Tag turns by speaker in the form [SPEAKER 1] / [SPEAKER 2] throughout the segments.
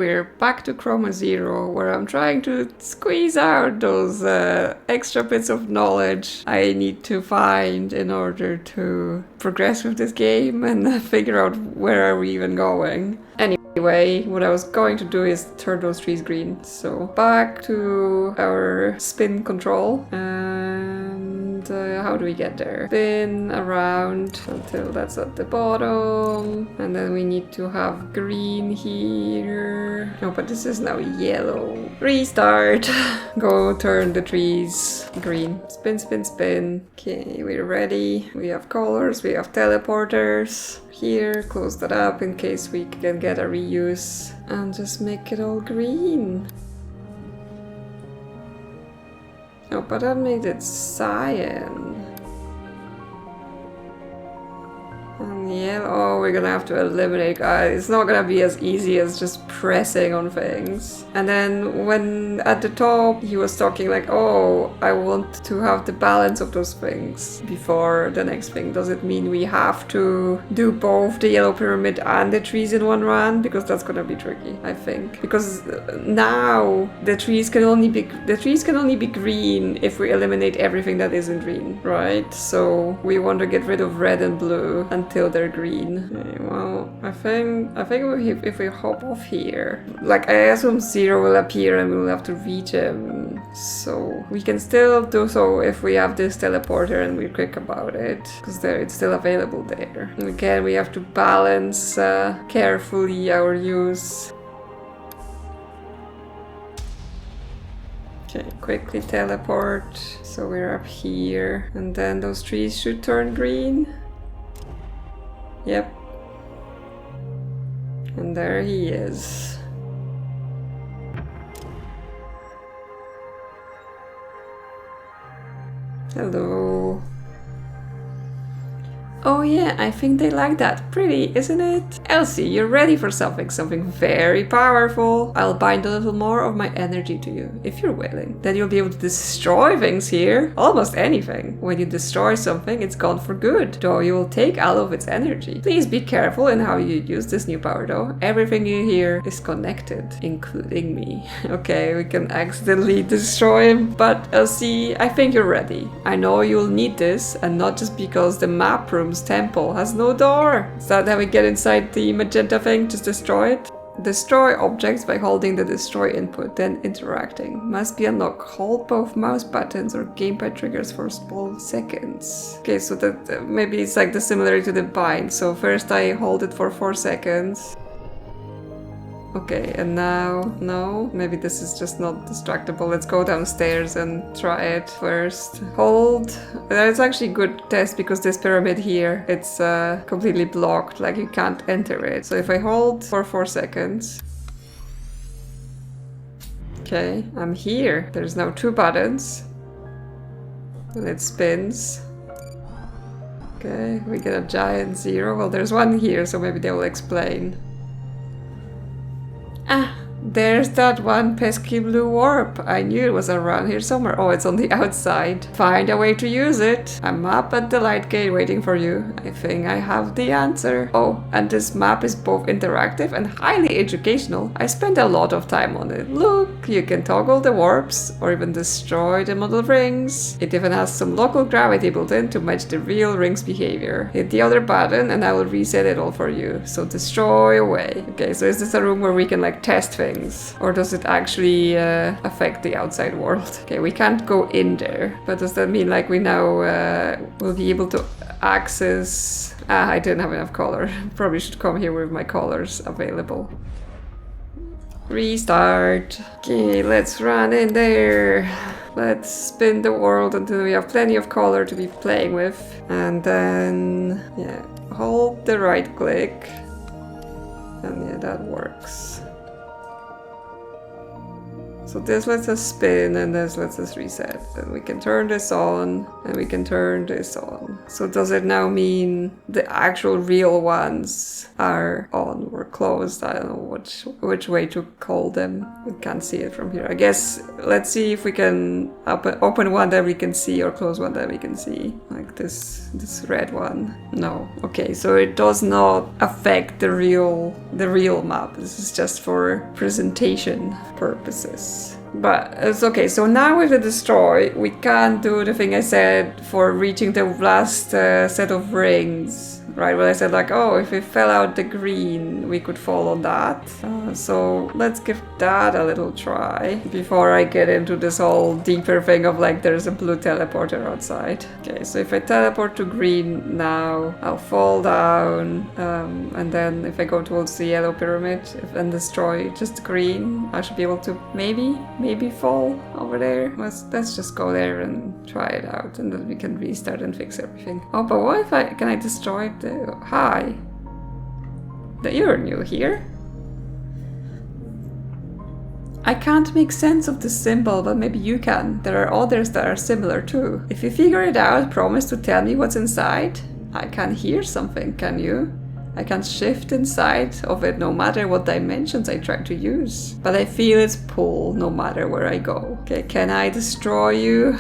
[SPEAKER 1] we're back to ChromaZero, where I'm trying to squeeze out those extra bits of knowledge I need to find in order to progress with this game and figure out where are we even going. Anyway, what I was going to do is turn those trees green. So back to our spin control, and how do we get there? Spin around until that's at the bottom, and then we need to have green here. No, but this is now yellow. Restart. Go turn the trees green. Spin, spin, spin. Okay, we're ready. We have colors, we have teleporters. Here, close that up in case we can get a reuse, and just make it all green. Oh, but that made it cyan. And yellow. Oh, we're gonna have to eliminate guys. It's not gonna be as easy as just pressing on things. And then when at the top he was talking like, oh, I want to have the balance of those things before the next thing. Does it mean we have to do both the yellow pyramid and the trees in one run? Because that's gonna be tricky, I think. Because now the trees can only be green if we eliminate everything that isn't green, right? So we want to get rid of red and blue until they're green. Okay, well, I think if we hop off here, like I assume Zero will appear and we'll have to reach him. So we can still do so if we have this teleporter and we're quick about it, because it's still available there. And again, we have to balance carefully our use. Okay, quickly teleport. So we're up here, and then those trees should turn green. Yep. And there he is. Hello. Oh yeah, I think they like that. Pretty, isn't it? Elsie, you're ready for something very powerful. I'll bind a little more of my energy to you, if you're willing. Then you'll be able to destroy things here. Almost anything. When you destroy something, it's gone for good, though you will take all of its energy. Please be careful in how you use this new power though. Everything you hear is connected, including me. Okay, we can accidentally destroy him, but Elsie, I think you're ready. I know you'll need this, and not just because the map room temple has no door. Is that how we get inside the magenta thing? Just destroy it? Destroy objects by holding the destroy input, then interacting. Must be unlocked. Hold both mouse buttons or gamepad triggers for small seconds. Okay, so that maybe it's like the similarity to the bind. So first I hold it for 4 seconds. Okay, and now, no, maybe this is just not distractable. Let's go downstairs and try it first. Hold. That's actually a good test because this pyramid here, it's completely blocked, like you can't enter it. So if I hold for 4 seconds. Okay, I'm here. There's now 2 buttons. And it spins. Okay, we get a giant 0. Well, there's one here, so maybe they will explain. Ah, there's that one pesky blue warp. I knew it was around here somewhere. Oh, it's on the outside. Find a way to use it. I'm up at the light gate waiting for you. I think I have the answer. Oh, and this map is both interactive and highly educational. I spent a lot of time on it. Look, you can toggle the warps or even destroy the model rings. It even has some local gravity built in to match the real ring's behavior. Hit the other button and I will reset it all for you. So destroy away. Okay, so is this a room where we can like test things? Or does it actually affect the outside world? Okay, we can't go in there, but does that mean like we now will be able to access... I didn't have enough color. Probably should come here with my colors available. Restart. Okay, let's run in there. Let's spin the world until we have plenty of color to be playing with. And then, yeah, hold the right click. And yeah, that works. So this lets us spin and this lets us reset. And we can turn this on and we can turn this on. So does it now mean the actual real ones are on or closed? I don't know which way to call them. We can't see it from here. I guess let's see if we can open one that we can see or close one that we can see. Like this red one. No. Okay, so it does not affect the real map. This is just for presentation purposes. But it's okay, so now with the destroy, we can't do the thing I said for reaching the last set of rings. Right, well I said like, oh, if we fell out the green, we could fall on that. So let's give that a little try before I get into this whole deeper thing of like there's a blue teleporter outside. Okay, so if I teleport to green now, I'll fall down. And then if I go towards the yellow pyramid and destroy just green, I should be able to maybe fall over there. Let's just go there and try it out, and then we can restart and fix everything. Oh, but what if can I destroy it? Hi. You're new here. I can't make sense of this symbol, but maybe you can. There are others that are similar too. If you figure it out, promise to tell me what's inside. I can hear something, can you? I can shift inside of it no matter what dimensions I try to use. But I feel its pull no matter where I go. Okay, can I destroy you?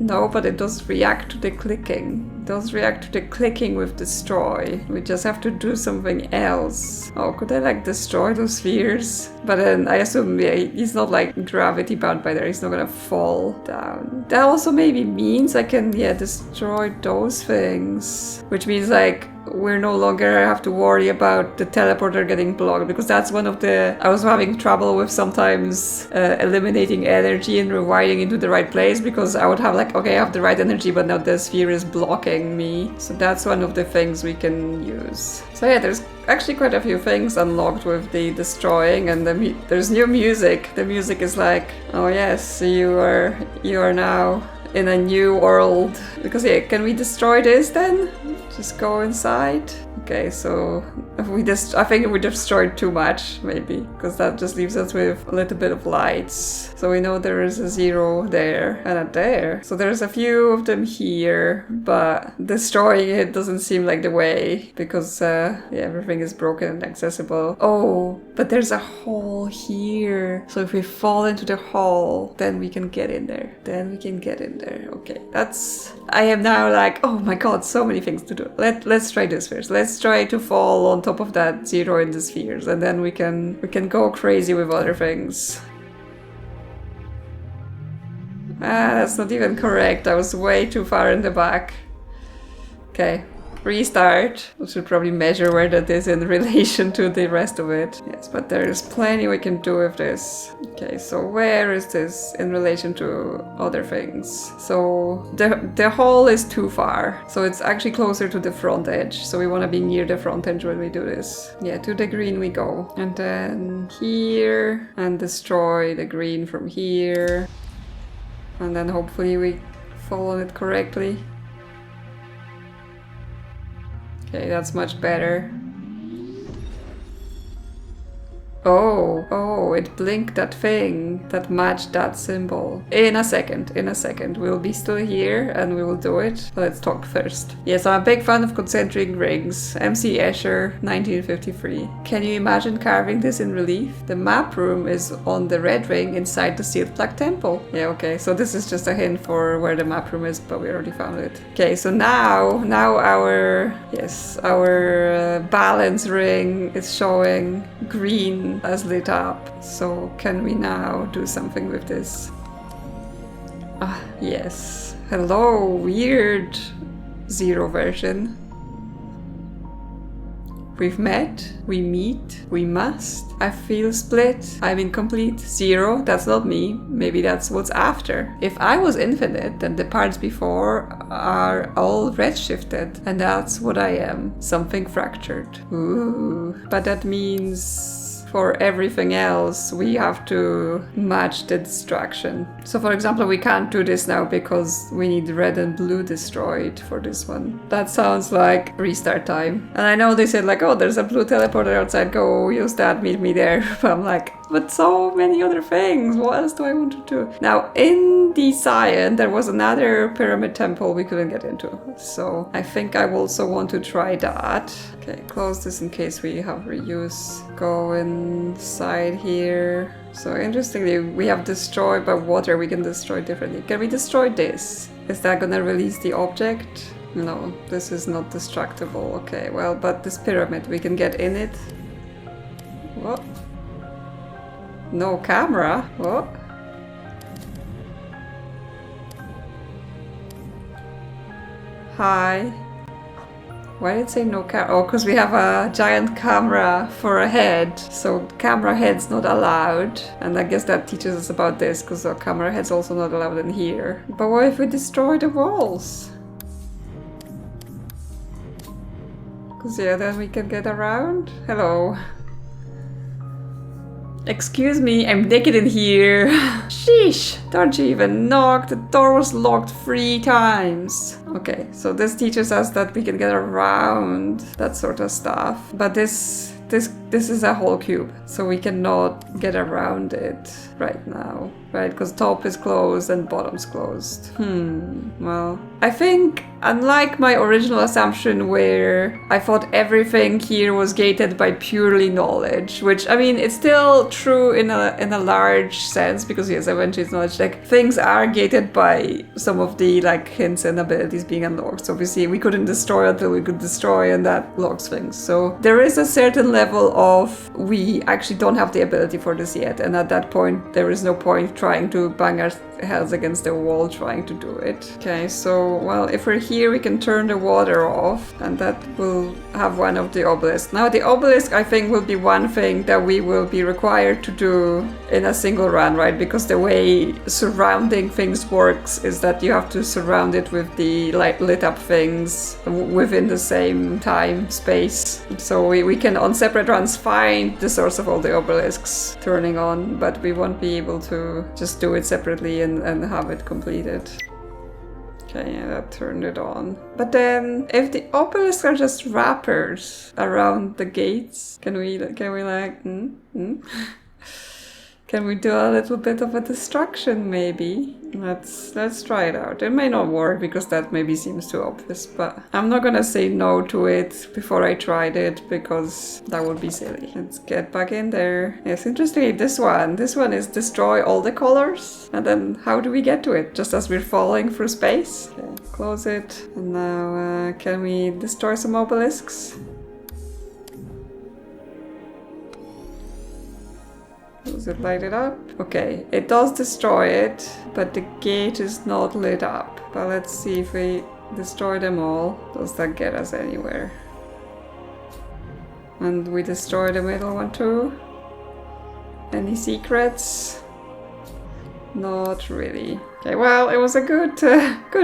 [SPEAKER 1] No, but it does react to the clicking. It does react to the clicking with destroy. We just have to do something else. Oh, could I like destroy those spheres? But then I assume he's not like gravity bound by there. He's not gonna fall down. That also maybe means I can, destroy those things. Which means like we're no longer have to worry about the teleporter getting blocked, because that's one of the... I was having trouble with sometimes eliminating energy and rewinding into the right place, because I would have like, okay, I have the right energy, but now the sphere is blocking me. So that's one of the things we can use. So yeah, there's actually quite a few things unlocked with the destroying, and there's new music. The music is like, oh yes, you are now in a new world. Because yeah, can we destroy this then? Just go inside. Okay, so I think we destroyed too much, maybe, because that just leaves us with a little bit of lights. So we know there is a 0 there and a there. So there's a few of them here, but destroying it doesn't seem like the way, because everything is broken and accessible. Oh, but there's a hole here. So if we fall into the hole, then we can get in there. Okay, I am now like, oh my god, so many things to do. Let's try this first. Let's try to fall on top of that 0 in the spheres, and then we can go crazy with other things. That's not even correct. I was way too far in the back. Okay. Restart. We should probably measure where that is in relation to the rest of it. Yes, but there's plenty we can do with this. Okay, so where is this in relation to other things? So the hole is too far. So it's actually closer to the front edge. So we want to be near the front edge when we do this. Yeah, to the green we go. And then here, and destroy the green from here. And then hopefully we fall on it correctly. Okay, that's much better. Oh, it blinked that thing that matched that symbol. In a second. We'll be still here and we will do it. Let's talk first. Yes, I'm a big fan of concentric rings. MC Escher, 1953. Can you imagine carving this in relief? The map room is on the red ring inside the sealed plaque temple. Yeah, okay, so this is just a hint for where the map room is, but we already found it. Okay, so now our balance ring is showing green as lit up. So can we now do something with this? Ah, yes. Hello, weird 0 version. We've met, we meet, we must. I feel split, I'm incomplete. 0, that's not me. Maybe that's what's after. If I was infinite, then the parts before are all redshifted. And that's what I am. Something fractured. Ooh. But that means for everything else, we have to match the distraction. So for example, we can't do this now because we need red and blue destroyed for this one. That sounds like restart time. And I know they said like, oh, there's a blue teleporter outside, go use that, meet me there. But I'm like, but so many other things, what else do I want to do? Now, in the Cyan, there was another pyramid temple we couldn't get into. So I think I also want to try that. Okay, close this in case we have reuse. Go inside here. So interestingly, we have destroyed by water, we can destroy differently. Can we destroy this? Is that gonna release the object? No, this is not destructible. Okay, well, but this pyramid, we can get in it. What? No camera? What? Hi. Why did it say no camera? Oh, because we have a giant camera for a head. So camera head's not allowed. And I guess that teaches us about this, because the camera head's also not allowed in here. But what if we destroy the walls? Because yeah, then we can get around. Hello. Excuse me, I'm naked in here. Sheesh, don't you even knock? The door was locked 3 times. Okay, so this teaches us that we can get around that sort of stuff. But this is a whole cube, so we cannot get around it right now, right? Because top is closed and bottom's closed. Well, I think unlike my original assumption where I thought everything here was gated by purely knowledge, which I mean, it's still true in a large sense, because yes, eventually it's knowledge. Like things are gated by some of the like hints and abilities being unlocked. So obviously we couldn't destroy until we could destroy, and that locks things. So there is a certain level of we actually don't have the ability for this yet, and at that point there is no point trying to bang our heads against the wall trying to do it. Okay, so well, if we're here we can turn the water off, and that will have one of the obelisks. Now the obelisk I think will be one thing that we will be required to do in a single run, right? Because the way surrounding things works is that you have to surround it with the like lit up things within the same time space. So we can on separate runs find the source of all the obelisks turning on, but we won't be able to just do it separately and have it completed. Okay, yeah, that turned it on. But then, if the obelisks are just wrappers around the gates, can we like, Can we do a little bit of a destruction maybe? Let's try it out. It may not work because that maybe seems too obvious, but I'm not gonna say no to it before I tried it because that would be silly. Let's get back in there. Yes, interestingly, this one is destroy all the colors. And then how do we get to it? Just as we're falling through space? Okay, close it. And now can we destroy some obelisks? Does it light it up? Okay, it does destroy it, but the gate is not lit up. But let's see if we destroy them all. Does that get us anywhere? And we destroy the middle one too. Any secrets? Not really. Okay, well, it was a good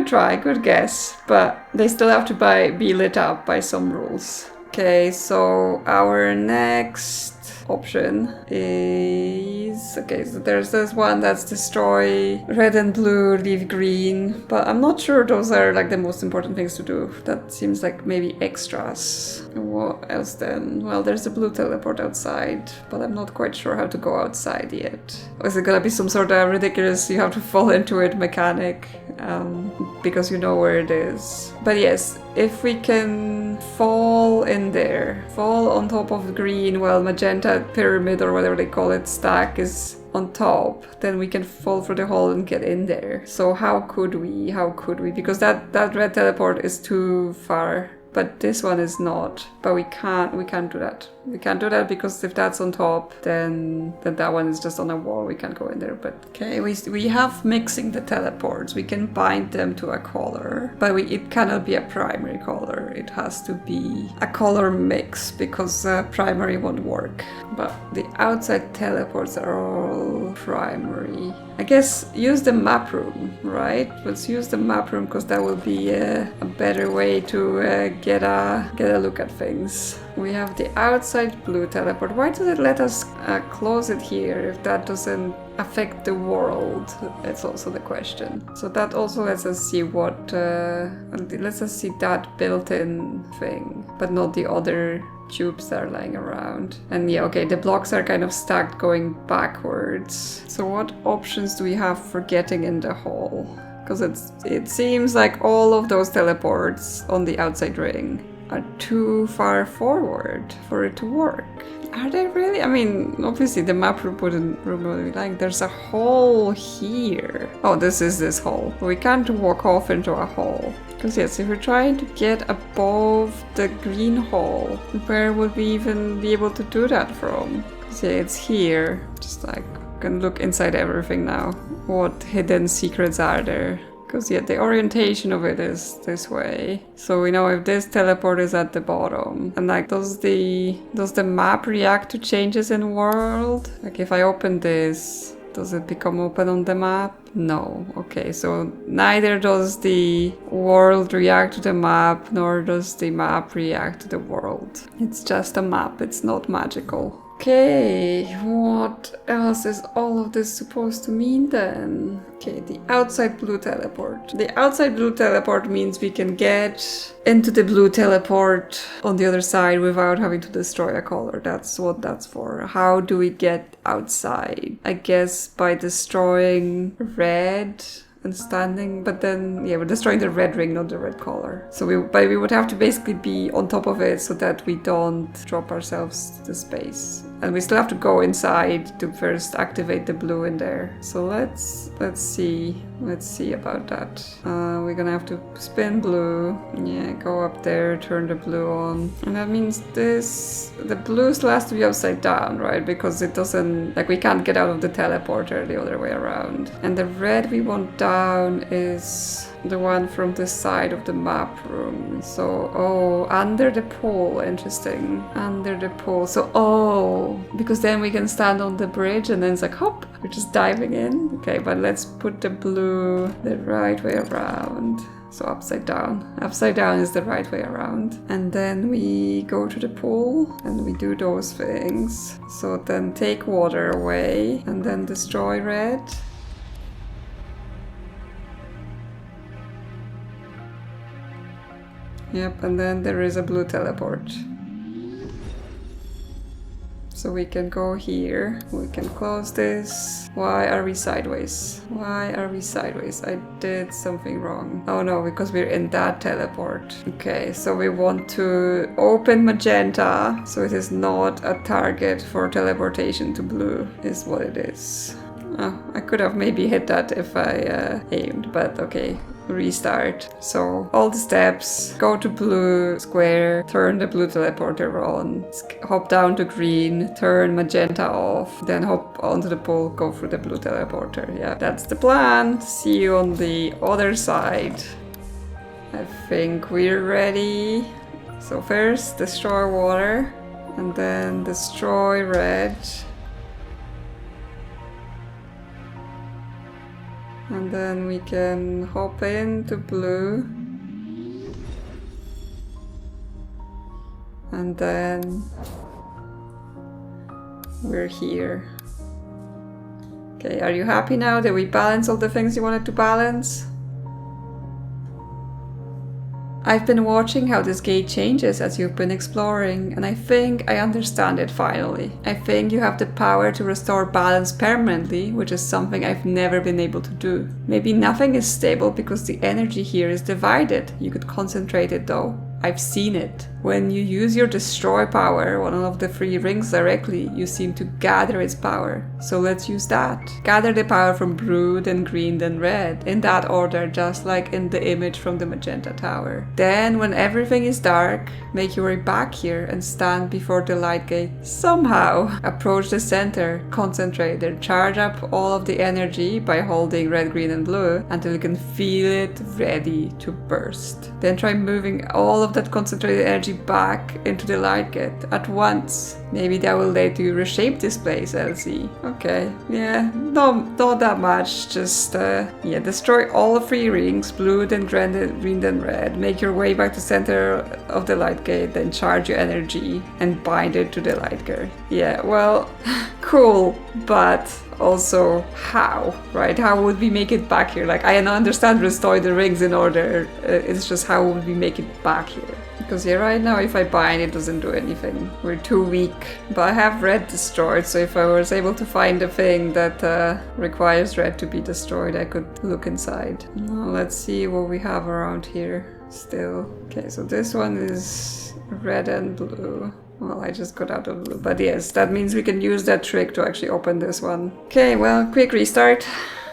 [SPEAKER 1] try, good guess, but they still have to be lit up by some rules. Okay, so our next option is... Okay, so there's this one that's destroy red and blue, leave green, but I'm not sure those are like the most important things to do. That seems like maybe extras. What else then? Well, there's a blue teleport outside, but I'm not quite sure how to go outside yet. Or is it gonna be some sort of ridiculous you have to fall into it mechanic because you know where it is? But yes, if we can fall in there, fall on top of the green while magenta pyramid or whatever they call it stack is on top, then we can fall through the hole and get in there. So how could we? Because that red teleport is too far. But this one is not. But we can't do that. We can't do that because if that's on top, then that one is just on a wall. We can't go in there. But okay, we have mixing the teleports. We can bind them to a color, but it cannot be a primary color. It has to be a color mix because primary won't work. But the outside teleports are all primary. I guess use the map room, right? Let's use the map room because that will be a better way to get a look at things. we have the outside blue teleport. Why does it let us close it here if that doesn't affect the world? That's also the question. So that also lets us see what lets us see that built-in thing, but not the other tubes that are lying around. And yeah, okay, the blocks are kind of stacked going backwards. So what options do we have for getting in the hole? Because it seems like all of those teleports on the outside ring are too far forward for it to work. Are they really? I mean, obviously the map wouldn't be like, there's a hole here. Oh, this is this hole. We can't walk off into a hole. Because yes, if we're trying to get above the green hole, where would we even be able to do that from? Because yeah, it's here. Just like, can look inside everything now. What hidden secrets are there? Because yeah, the orientation of it is this way. So we know if this teleport is at the bottom. And like, does the map react to changes in world? Like if I open this, does it become open on the map? No. Okay, so neither does the world react to the map, nor does the map react to the world. It's just a map, it's not magical. Okay, what else is all of this supposed to mean then? Okay, the outside blue teleport. The outside blue teleport means we can get into the blue teleport on the other side without having to destroy a color. That's what that's for. How do we get outside? I guess by destroying red and standing, but then yeah, we're destroying the red ring, not the red color. So we would have to basically be on top of it so that we don't drop ourselves to space. And we still have to go inside to first activate the blue in there. So let's see about that. We're gonna have to spin blue. Yeah, go up there, turn the blue on. And that means the blue still has to be upside down, right? Because it doesn't, like we can't get out of the teleporter the other way around. And the red we want down is the one from the side of the map room. So, oh, under the pool, interesting. Under the pool. So, oh, because then we can stand on the bridge and then it's like, hop, we're just diving in. Okay, but let's put the blue the right way around. So upside down. Upside down is the right way around. And then we go to the pool and we do those things. So then take water away and then destroy red. Yep, and then there is a blue teleport. So we can go here, we can close this. Why are we sideways? Why are we sideways? I did something wrong. Oh no, because we're in that teleport. Okay, so we want to open magenta, so it is not a target for teleportation to blue, is what it is. Oh, I could have maybe hit that if I aimed, but okay. Restart. So all the steps, go to blue square, turn the blue teleporter on, hop down to green, turn magenta off, then hop onto the pool, go through the blue teleporter. Yeah, that's the plan. See you on the other side. I think we're ready. So first destroy water and then destroy red. And then we can hop into blue. And then we're here. Okay, are you happy now that we balanced all the things you wanted to balance? I've been watching how this gate changes as you've been exploring, and I think I understand it finally. I think you have the power to restore balance permanently, which is something I've never been able to do. Maybe nothing is stable because the energy here is divided. You could concentrate it though. I've seen it. When you use your destroy power, one of the 3 rings directly, you seem to gather its power. So let's use that. Gather the power from blue, then green, then red, in that order, just like in the image from the magenta tower. Then, when everything is dark, make your way back here and stand before the light gate. Somehow, approach the center, concentrate, and charge up all of the energy by holding red, green, and blue until you can feel it ready to burst. Then try moving all of that concentrated energy back into the light gate at once. Maybe that will let you reshape this place, Elsie. Okay, yeah, not that much. Just, yeah, destroy all 3 rings, blue, then green, then red. Make your way back to the center of the light gate, then charge your energy and bind it to the light gate. Yeah, well, cool, but also how, right? How would we make it back here? Like, I understand restore the rings in order. It's just how would we make it back here? Because yeah, right now if I bind it doesn't do anything. We're too weak. But I have red destroyed, so if I was able to find a thing that requires red to be destroyed, I could look inside. Now let's see what we have around here still. Okay, so this one is red and blue. Well, I just got out of blue. But yes, that means we can use that trick to actually open this one. Okay, well, quick restart.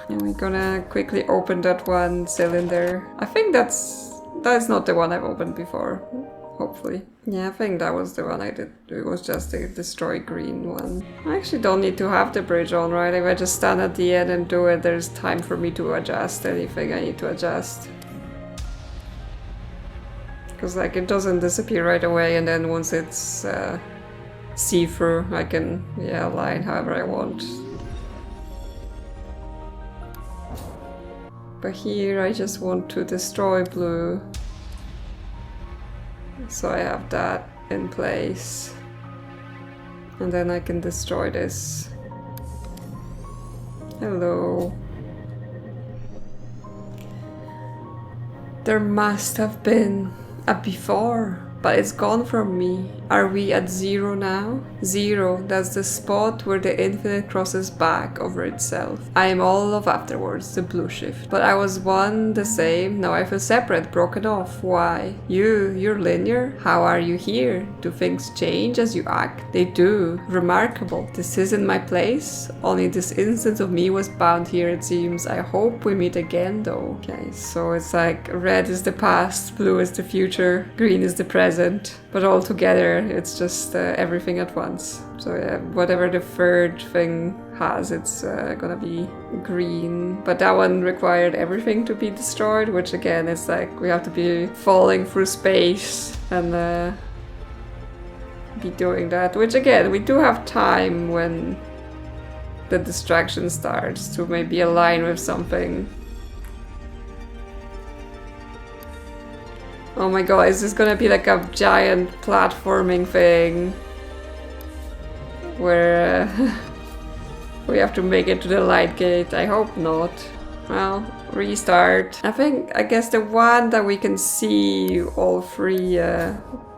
[SPEAKER 1] And we're gonna quickly open that one cylinder. I think that's not the one I've opened before, hopefully. Yeah, I think that was the one I did. It was just the destroy green one. I actually don't need to have the bridge on, right? If I just stand at the end and do it, there's time for me to adjust anything I need to adjust. Because like it doesn't disappear right away, and then once it's see-through, I can, yeah, align however I want. But here I just want to destroy blue. So I have that in place. And then I can destroy this. Hello. There must have been a before, but it's gone from me. Are we at 0 now? 0, that's the spot where the infinite crosses back over itself. I am all of afterwards, the blue shift. But I was one, the same, now I feel separate, broken off. Why? You're linear? How are you here? Do things change as you act? They do. Remarkable. This isn't my place. Only this instance of me was bound here, it seems. I hope we meet again, though. Okay, so it's like red is the past, blue is the future, green is the present. But all together, it's just everything at once. So yeah, whatever the third thing has, it's gonna be green. But that one required everything to be destroyed, which again, it's like we have to be falling through space and be doing that. Which again, we do have time when the distraction starts to maybe align with something. Oh my god, is this gonna be like a giant platforming thing? Where we have to make it to the light gate? I hope not. Well, restart. I guess the one that we can see all 3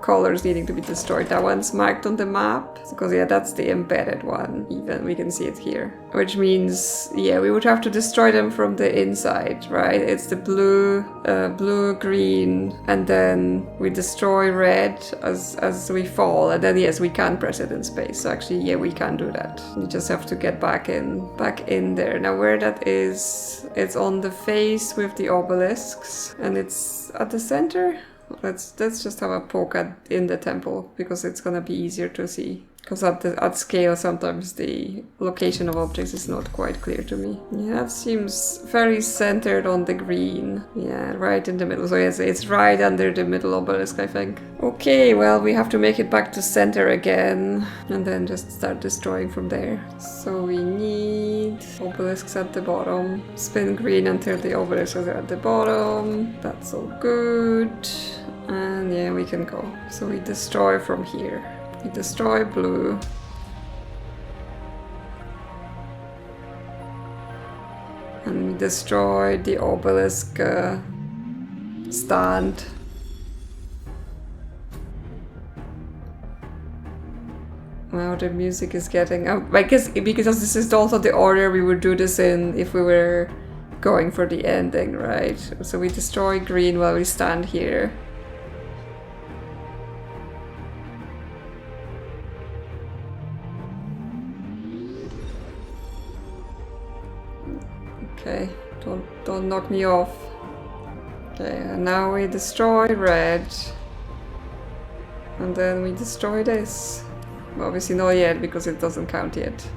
[SPEAKER 1] colors needing to be destroyed, that one's marked on the map. Because yeah, that's the embedded one, even we can see it here. Which means, yeah, we would have to destroy them from the inside, right? It's the blue, green, and then we destroy red as we fall, and then yes, we can press it in space. So actually, yeah, we can do that. We just have to get back in there. Now where that is, it's on the face with the obelisks, and it's at the center. Let's just have a poke in the temple, because it's gonna be easier to see. Because at scale, sometimes the location of objects is not quite clear to me. Yeah, it seems very centered on the green. Yeah, right in the middle. So yes, it's right under the middle obelisk, I think. Okay, well, we have to make it back to center again. And then just start destroying from there. So we need obelisks at the bottom. Spin green until the obelisks are at the bottom. That's all good. And yeah, we can go. So we destroy from here. We destroy blue. And we destroy the obelisk stand. Wow, the music is getting... I guess because this is also the order we would do this in if we were going for the ending, right? So we destroy green while we stand here. Okay, don't knock me off. Okay, and now we destroy red. And then we destroy this. Obviously not yet, because it doesn't count yet.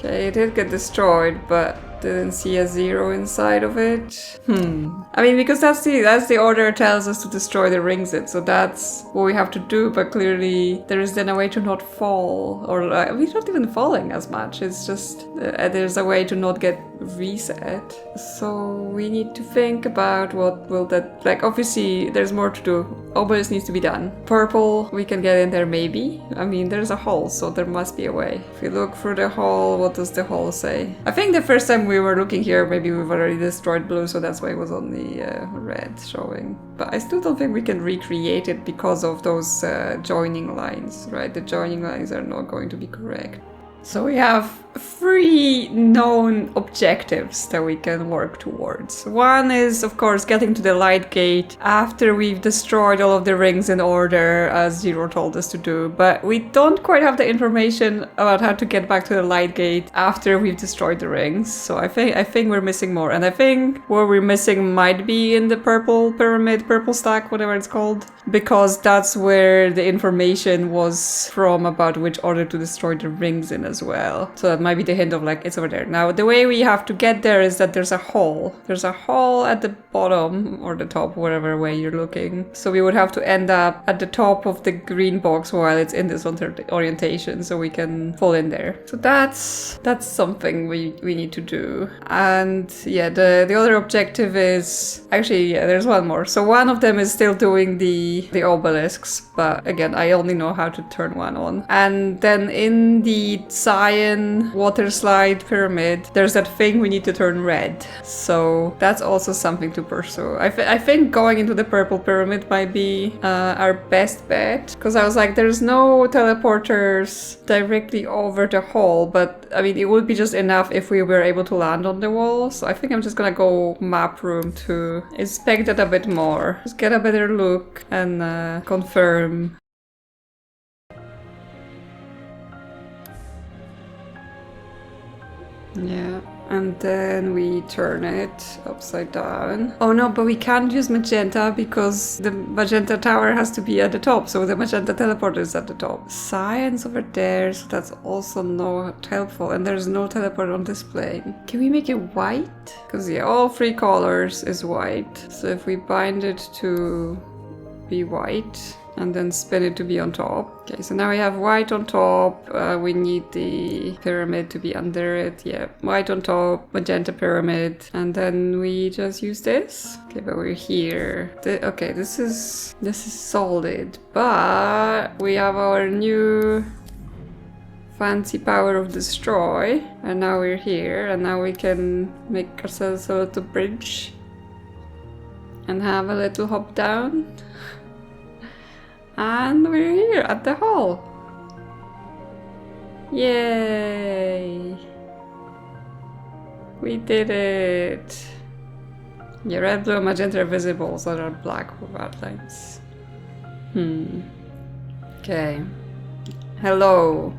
[SPEAKER 1] Okay, it did get destroyed, but didn't see a 0 inside of it. I mean, because that's the order it tells us to destroy the rings in, so that's what we have to do, but clearly there is then a way to not fall, or we're not even falling as much, it's just there's a way to not get reset. So we need to think about what will that, like, obviously there's more to do. Obelisk needs to be done. Purple, we can get in there maybe. I mean, there's a hole, so there must be a way. If we look through the hole, what does the hole say? I think the first time we were looking here, maybe we've already destroyed blue, so that's why it was only red showing. But I still don't think we can recreate it because of those joining lines, right? The joining lines are not going to be correct. So we have 3 known objectives that we can work towards. One is, of course, getting to the light gate after we've destroyed all of the rings in order, as Zero told us to do, but we don't quite have the information about how to get back to the light gate after we've destroyed the rings. So I think we're missing more, and I think what we're missing might be in the purple pyramid, purple stack, whatever it's called, because that's where the information was from about which order to destroy the rings in as well. So that might be the hint of, like, it's over there. Now, the way we have to get there is that there's a hole. There's a hole at the bottom or the top, whatever way you're looking. So we would have to end up at the top of the green box while it's in this orientation, so we can fall in there. So that's something we need to do. And yeah, the other objective is actually, yeah, there's one more. So one of them is still doing the obelisks, but again, I only know how to turn one on. And then in the cyan water slide pyramid, there's that thing we need to turn red. So that's also something to pursue. I think going into the purple pyramid might be our best bet, because I was like, there's no teleporters directly over the hole, but I mean, it would be just enough if we were able to land on the wall. So I think I'm just gonna go map room to inspect it a bit more, just get a better look and confirm. Yeah, and then we turn it upside down. Oh no, but we can't use magenta because the magenta tower has to be at the top, so the magenta teleporter is at the top. Science over there, so that's also not helpful, and there's no teleport on this plane. Can we make it white? Because yeah, all 3 colors is white. So if we bind it to be white, and then spin it to be on top. Okay, so now we have white on top. We need the pyramid to be under it. Yeah, white on top, magenta pyramid, and then we just use this. Okay, but we're here. Okay, this is solid, but we have our new fancy power of destroy, and now we're here, and now we can make ourselves a little bridge and have a little hop down. And we're here at the hole. Yay! We did it! Yeah, red, blue, and magenta are visible, so they're black with outlines. Okay. Hello.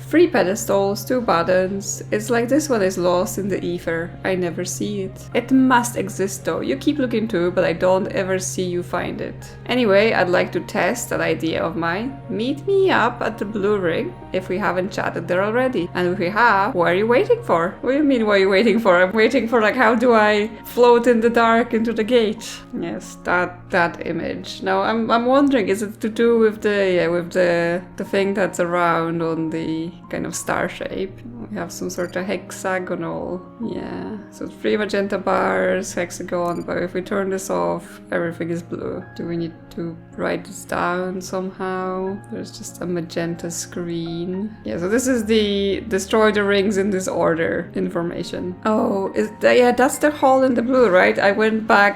[SPEAKER 1] 3 pedestals, 2 buttons. It's like this one is lost in the ether. I never see it. It must exist though. You keep looking too, but I don't ever see you find it. Anyway, I'd like to test that idea of mine. Meet me up at the blue ring if we haven't chatted there already. And if we have, what are you waiting for? What do you mean, what are you waiting for? I'm waiting for, like, how do I float in the dark into the gate? Yes, that image. Now I'm wondering, is it to do with the thing that's around on the kind of star shape? We have some sort of hexagonal. Yeah, so 3 magenta bars, hexagon, but if we turn this off, everything is blue. Do we need to write this down somehow? There's just a magenta screen. Yeah, so this is the destroy the rings in this order information. Oh, yeah, that's the hole in the blue, right? I went by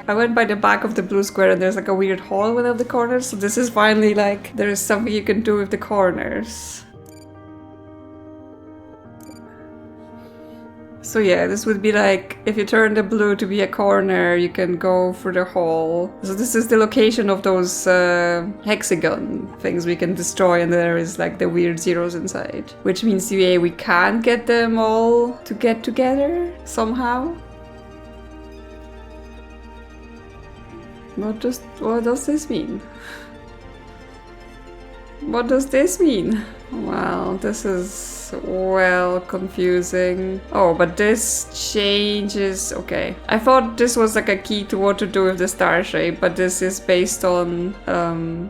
[SPEAKER 1] the back of the blue square and there's like a weird hole in one of the corners. So this is finally like, there is something you can do with the corners. So yeah, this would be like, if you turn the blue to be a corner, you can go through the hole. So this is the location of those hexagon things we can destroy, and there is like the weird zeros inside. Which means, yeah, we can't get them all to get together somehow. What does this mean? What does this mean? Well, this is well confusing. Oh, but this changes. Okay, I thought this was like a key to what to do with the star shape, but this is based on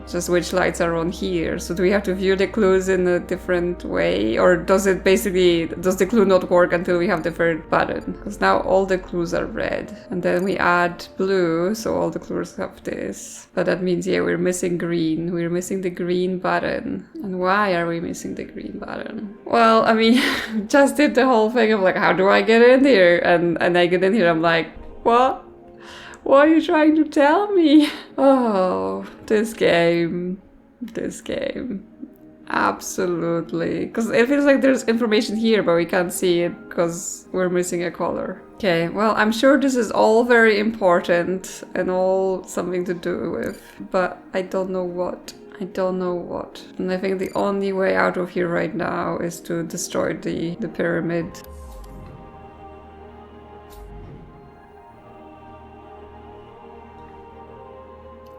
[SPEAKER 1] just which lights are on here. So do we have to view the clues in a different way, or does it basically, does the clue not work until we have the third button? Because now all the clues are red, and then we add blue, so all the clues have this. But that means, yeah, we're missing green. We're missing the green button. And why are we missing the green button? Well, I mean, just did the whole thing of like, how do I get in here? And I get in here, I'm like, what? What are you trying to tell me? Oh, this game. This game. Absolutely. Because it feels like there's information here, but we can't see it because we're missing a color. Okay, well, I'm sure this is all very important and all something to do with, but I don't know what. I don't know what. And I think the only way out of here right now is to destroy the pyramid.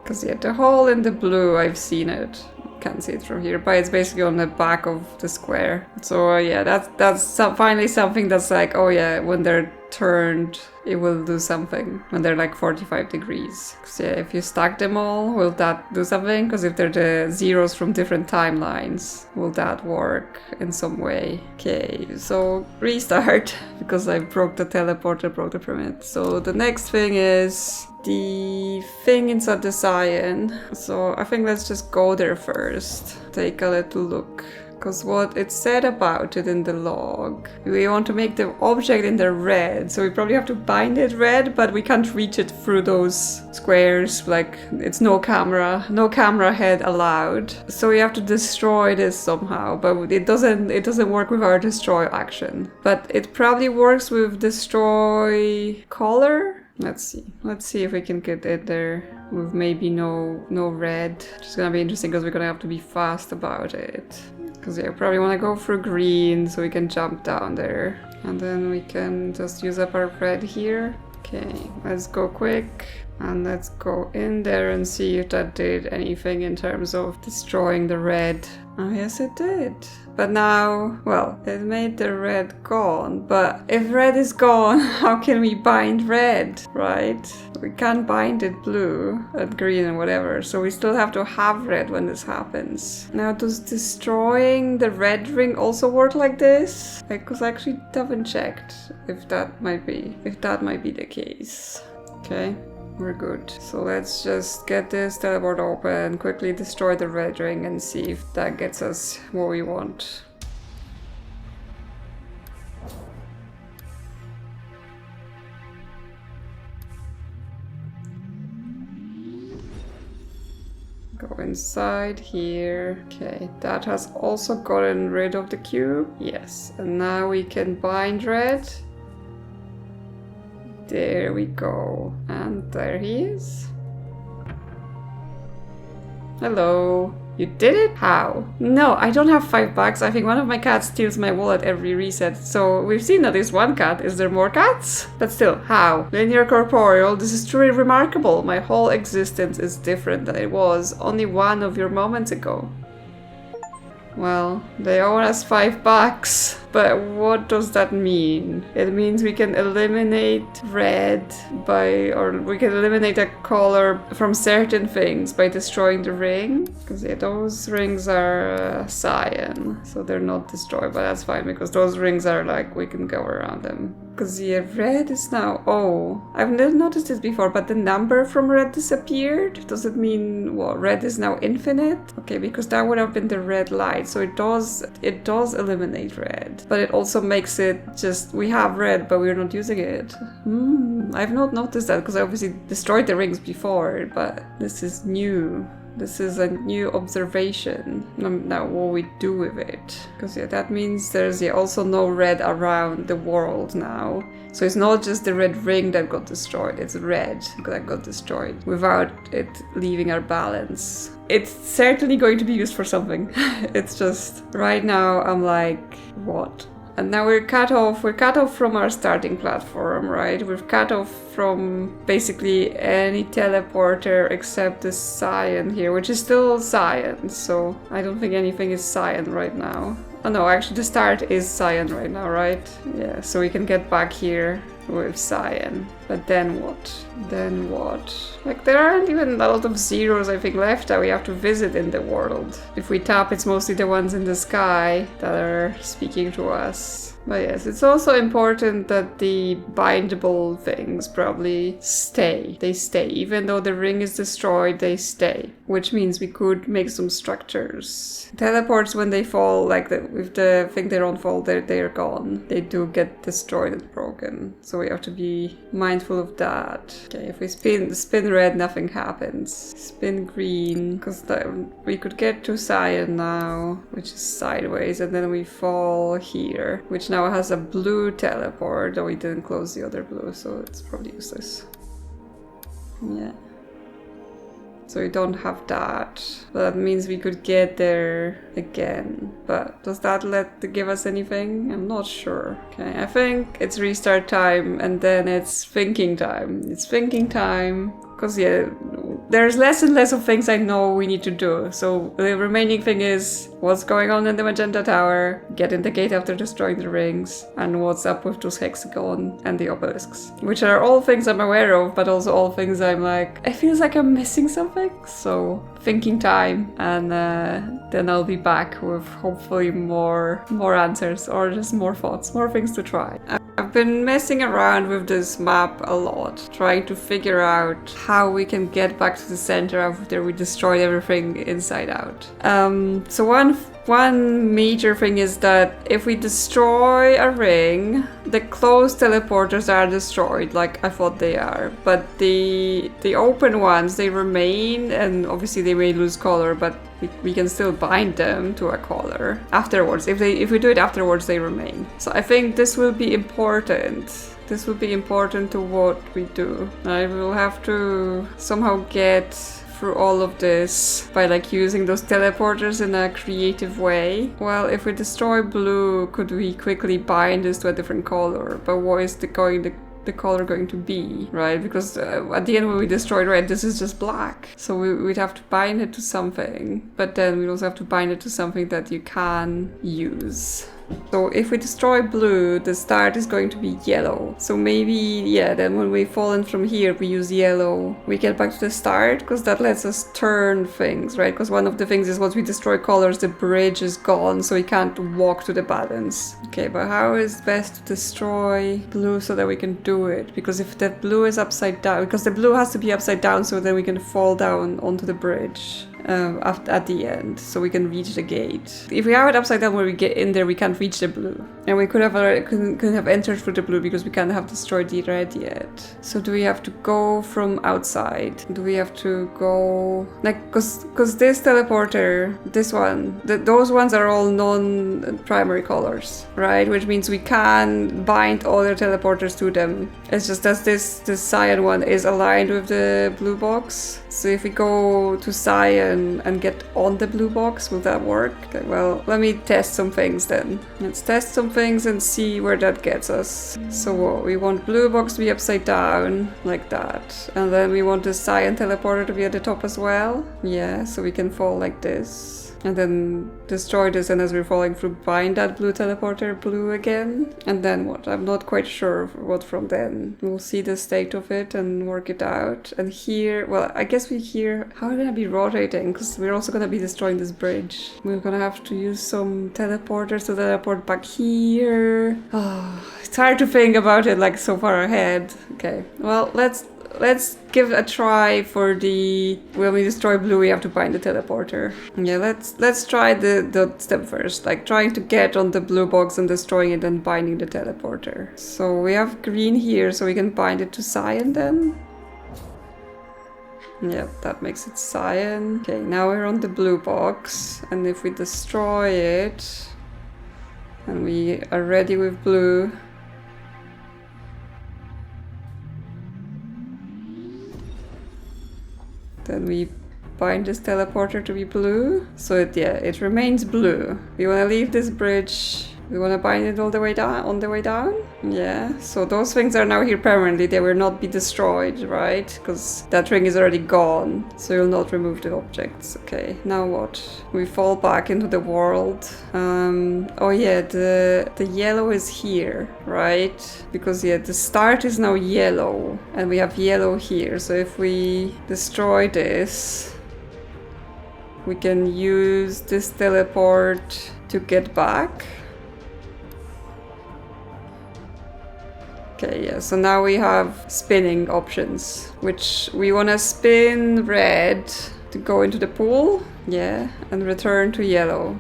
[SPEAKER 1] Because yeah, the hole in the blue, I've seen it. Can't see it from here, but it's basically on the back of the square. So yeah, that's finally something that's like, oh yeah, when they're turned, it will do something when they're like 45 degrees. So yeah, if you stack them all, will that do something? Because if they're the zeros from different timelines, will that work in some way? Okay, so restart, because I broke the teleporter, broke the pyramid. So the next thing is the thing inside the cyan. So I think let's just go there first, take a little look. Because what it said about it in the log, we want to make the object in the red, so we probably have to bind it red, but we can't reach it through those squares, like it's no camera head allowed. So we have to destroy this somehow, but it doesn't work with our destroy action. But it probably works with destroy color. Let's see if we can get it there with maybe no red. It's gonna be interesting because we're gonna have to be fast about it. Because yeah, probably want to go through green so we can jump down there. And then we can just use up our red here. Okay, let's go quick. And let's go in there and see if that did anything in terms of destroying the red. Oh, yes it did. But now, well, it made the red gone. But if red is gone, how can we bind red, right? We can't bind it blue and green and whatever. So we still have to have red when this happens. Now, does destroying the red ring also work like this? Because I actually haven't checked if that might be the case. Okay. We're good. So let's just get this teleport open, quickly destroy the red ring and see if that gets us what we want. Go inside here. Okay, that has also gotten rid of the cube. Yes, and now we can bind red. There we go. And there he is. Hello. You did it? How? No, I don't have $5. I think one of my cats steals my wallet every reset. So we've seen at least one cat. Is there more cats? But still, how? Linear corporeal. This is truly remarkable. My whole existence is different than it was only one of your moments ago. Well, they owe us $5, but what does that mean? It means we can eliminate red or we can eliminate a color from certain things by destroying the ring. Because yeah, those rings are cyan, so they're not destroyed, but that's fine because those rings are like, we can go around them. Because yeah, red is now, oh, I've never noticed this before, but the number from red disappeared. Does it mean what? Red is now infinite? Okay, because that would have been the red light, so it does eliminate red, but it also makes it just, we have red, but we're not using it. I've not noticed that because I obviously destroyed the rings before, but this is new. This is a new observation. Now what we do with it. Because yeah, that means there's also no red around the world now. So it's not just the red ring that got destroyed, it's red that got destroyed without it leaving our balance. It's certainly going to be used for something. It's just, right now I'm like, what? And now we're cut off from our starting platform, right? We're cut off from basically any teleporter except the cyan here, which is still cyan, so I don't think anything is cyan right now. Oh no, actually the start is cyan right now, right? Yeah, so we can get back here with cyan. But then what? Then what? Like, there aren't even a lot of zeros, I think, left that we have to visit in the world. If we tap, it's mostly the ones in the sky that are speaking to us. But yes, it's also important that the bindable things probably stay. They stay. Even though the ring is destroyed, they stay. Which means we could make some structures. Teleports, when they fall, like with the thing they don't fall, they're gone. They do get destroyed and broken. So we have to be mindful of that. Okay, if we spin red, nothing happens. Spin green, because we could get to cyan now, which is sideways, and then we fall here, which now has a blue teleport, though we didn't close the other blue, so it's probably useless. Yeah. So we don't have that. But that means we could get there again. But does that give us anything? I'm not sure. Okay, I think it's restart time and then it's thinking time. It's thinking time. Because yeah, there's less and less of things I know we need to do. So the remaining thing is what's going on in the magenta tower, get in the gate after destroying the rings, and what's up with those hexagon and the obelisks. Which are all things I'm aware of, but also all things I'm like, it feels like I'm missing something. So thinking time, and then I'll be back with hopefully more answers, or just more thoughts, more things to try. I've been messing around with this map a lot, trying to figure out how we can get back to the center after we destroyed everything inside out. So one major thing is that if we destroy a ring, the closed teleporters are destroyed, like I thought they are. But the open ones, they remain, and obviously they may lose color, but we can still bind them to a color afterwards. If we do it afterwards, they remain. So I think this will be important. This will be important to what we do. I will have to somehow get through all of this by like using those teleporters in a creative way. Well, if we destroy blue, could we quickly bind this to a different color? But what is the color going to be, right? Because at the end when we destroyed red, this is just black. So we'd have to bind it to something, but then we'd also have to bind it to something that you can use. So if we destroy blue, the start is going to be yellow. So maybe, yeah, then when we fall in from here, we use yellow. We get back to the start, because that lets us turn things, right? Because one of the things is once we destroy colors, the bridge is gone, so we can't walk to the balance. Okay, but how is best to destroy blue so that we can do it? Because if the blue is upside down, because the blue has to be upside down so then we can fall down onto the bridge. At the end, so we can reach the gate. If we have it upside down when we get in there, we can't reach the blue. And we could have entered through the blue because we can't have destroyed the red yet. So do we have to go from outside? Do we have to go... like, because this teleporter, this one, those ones are all non-primary colors, right? Which means we can bind other teleporters to them. It's just that this cyan one is aligned with the blue box. So if we go to cyan and get on the blue box, will that work? Okay, well, let me test some things then. Let's test some things and see where that gets us. So we want blue box to be upside down, like that. And then we want the cyan teleporter to be at the top as well. Yeah, so we can fall like this. And then destroy this, and as we're falling through, bind that blue teleporter blue again. And then what? I'm not quite sure what from then. We'll see the state of it and work it out. And here, well, I guess how are we gonna be rotating? Because we're also gonna be destroying this bridge. We're gonna have to use some teleporters to teleport back here. Oh, it's hard to think about it like so far ahead. Okay, well, let's give a try for when we destroy blue, we have to bind the teleporter. Yeah, let's try the step first, like trying to get on the blue box and destroying it and binding the teleporter. So we have green here, so we can bind it to cyan then. Yep, that makes it cyan. Okay, now we're on the blue box, and if we destroy it, and we are ready with blue, then we bind this teleporter to be blue. So it remains blue. We want to leave this bridge We want to bind it all the way down, on the way down? Yeah, so those things are now here permanently. They will not be destroyed, right? Because that ring is already gone, so you'll not remove the objects. Okay, now what? We fall back into the world. Oh yeah, the yellow is here, right? Because yeah, the start is now yellow, and we have yellow here. So if we destroy this, we can use this teleport to get back. Okay, yeah, so now we have spinning options, which we want to spin red to go into the pool, yeah, and return to yellow.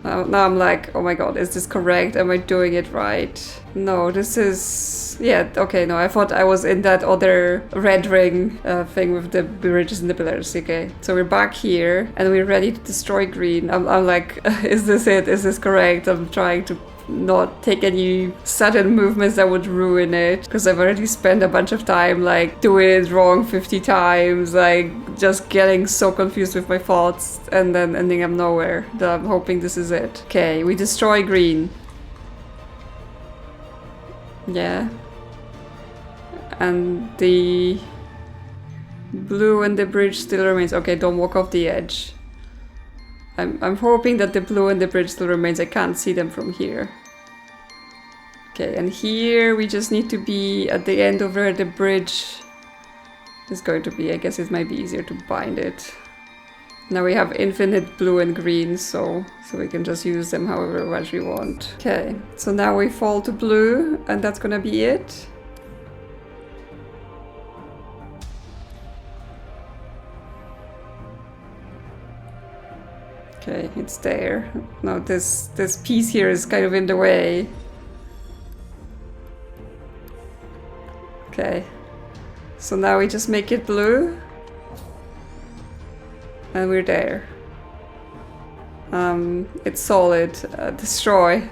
[SPEAKER 1] Now I'm like, oh my god, is this correct? Am I doing it right? No, this is... yeah, okay, no, I thought I was in that other red ring thing with the bridges and the pillars. Okay, so we're back here and we're ready to destroy green. I'm like, is this it? Is this correct? I'm trying to not take any sudden movements that would ruin it, because I've already spent a bunch of time like doing it wrong 50 times, like just getting so confused with my thoughts and then ending up nowhere. That I'm hoping this is it. Okay, we destroy green. Yeah. And the blue and the bridge still remains. Okay, don't walk off the edge. I'm hoping that the blue and the bridge still remains. I can't see them from here. Okay, and here we just need to be at the end of where the bridge is going to be. I guess it might be easier to bind it. Now we have infinite blue and green, so we can just use them however much we want. Okay, so now we fall to blue, and that's gonna be it. Okay, it's there. Now this piece here is kind of in the way. Okay, so now we just make it blue. And we're there. It's solid. Destroy.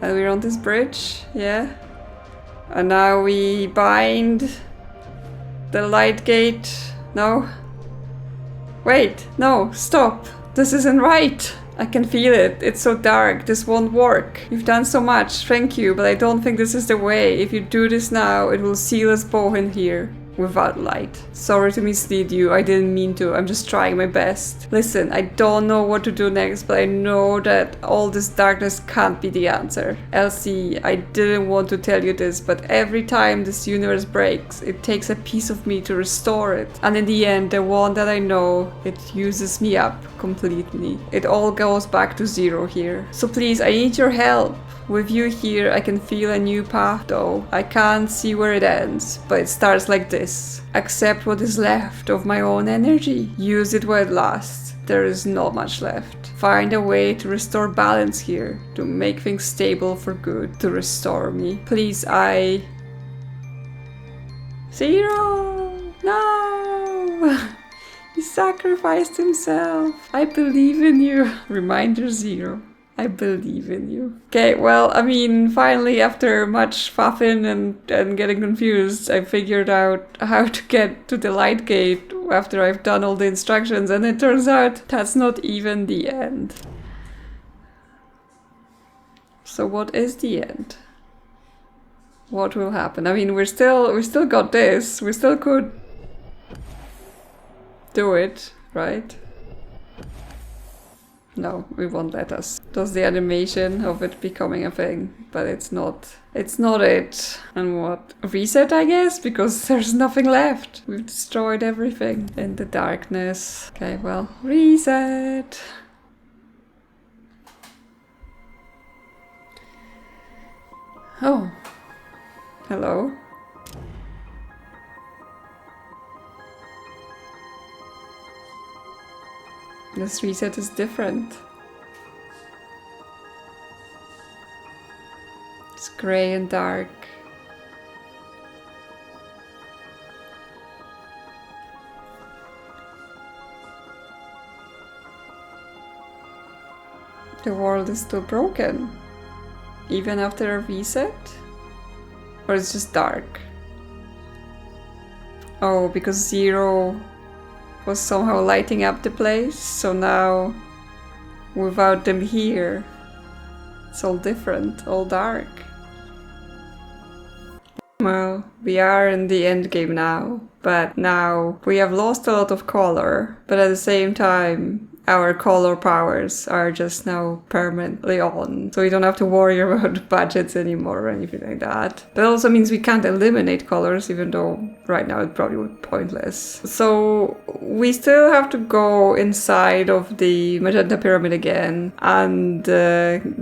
[SPEAKER 1] And we're on this bridge, yeah. And now we bind the light gate. No. Wait, no, stop. This isn't right. I can feel it. It's so dark. This won't work. You've done so much. Thank you, but I don't think this is the way. If you do this now, it will seal us both in here. Without light. Sorry to mislead you, I didn't mean to, I'm just trying my best. Listen, I don't know what to do next, but I know that all this darkness can't be the answer. Elsie, I didn't want to tell you this, but every time this universe breaks, it takes a piece of me to restore it. And in the end, the one that I know, it uses me up completely. It all goes back to zero here. So please, I need your help. With you here, I can feel a new path though. I can't see where it ends, but it starts like this. Accept what is left of my own energy. Use it while it lasts. There is not much left. Find a way to restore balance here, to make things stable for good, to restore me. Please, Zero! No! He sacrificed himself. I believe in you. Reminder 0. I believe in you. Okay, well, I mean, finally, after much faffing and getting confused, I figured out how to get to the light gate after I've done all the instructions, and it turns out that's not even the end. So what is the end? What will happen? I mean, we still got this. We still could do it, right? No, we won't let us. Does the animation of it becoming a thing, but it's not. It's not it. And what? Reset, I guess, because there's nothing left. We've destroyed everything in the darkness. Okay, well, reset. Oh. Hello. This reset is different. It's grey and dark. The world is still broken, even after a reset? Or it's just dark? Oh, because Zero was somehow lighting up the place. So now, without them here, it's all different, all dark. Well, we are in the end game now, but now we have lost a lot of color, but at the same time, our color powers are just now permanently on. So we don't have to worry about budgets anymore or anything like that. That also means we can't eliminate colors, even though right now it probably would be pointless. So we still have to go inside of the magenta pyramid again and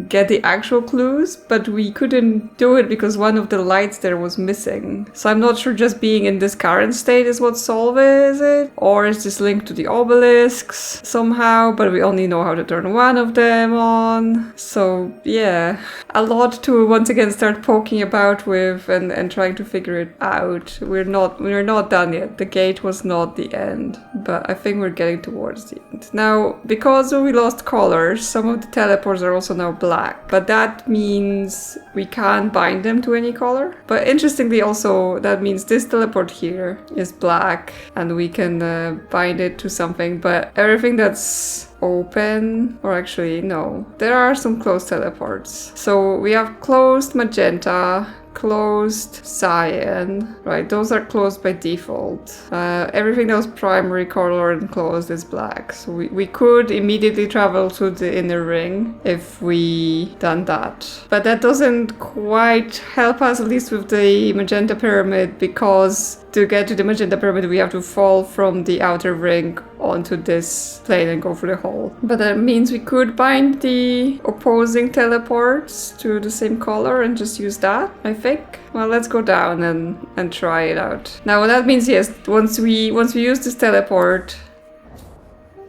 [SPEAKER 1] get the actual clues, but we couldn't do it because one of the lights there was missing. So I'm not sure just being in this current state is what solves it, or is this linked to the obelisks somehow. But we only know how to turn one of them on. So yeah, a lot to once again start poking about with and trying to figure it out. We're not done yet. The gate was not the end, but I think we're getting towards the end. Now, because we lost colors, some of the teleports are also now black, but that means we can't bind them to any color. But interestingly also, that means this teleport here is black and we can bind it to something, but everything that's open, or actually no, there are some closed teleports. So we have closed magenta, closed cyan, right? Those are closed by default. Everything that was primary color and closed is black. So we could immediately travel to the inner ring if we done that. But that doesn't quite help us, at least with the magenta pyramid, because to get to the magenta pyramid we have to fall from the outer ring onto this plane and go through the hole. But that means we could bind the opposing teleports to the same color and just use that, I think. Well, let's go down and try it out. Now that means, yes, once we use this teleport,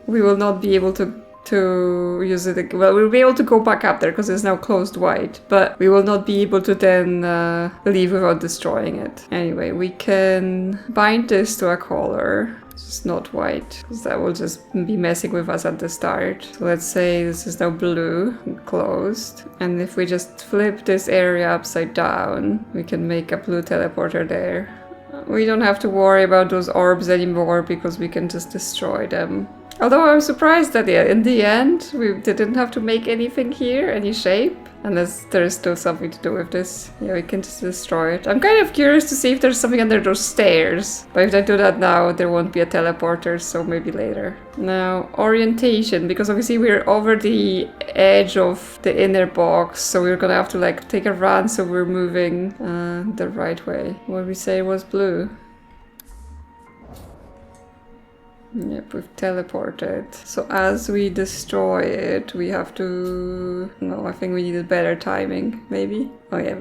[SPEAKER 1] we will not be able to use it again. Well, we'll be able to go back up there because it's now closed white, but we will not be able to then leave without destroying it. Anyway, we can bind this to a color. It's not white, because that will just be messing with us at the start. So let's say this is now blue, closed. And if we just flip this area upside down, we can make a blue teleporter there. We don't have to worry about those orbs anymore because we can just destroy them. Although I'm surprised that in the end we didn't have to make anything here, any shape. Unless there's still something to do with this. Yeah, we can just destroy it. I'm kind of curious to see if there's something under those stairs. But if I do that now, there won't be a teleporter, so maybe later. Now, orientation, because obviously we're over the edge of the inner box, so we're gonna have to like take a run so we're moving the right way. What we say was blue. Yep, we've teleported. So as we destroy it, we have to... No, I think we needed better timing, maybe? Oh yeah,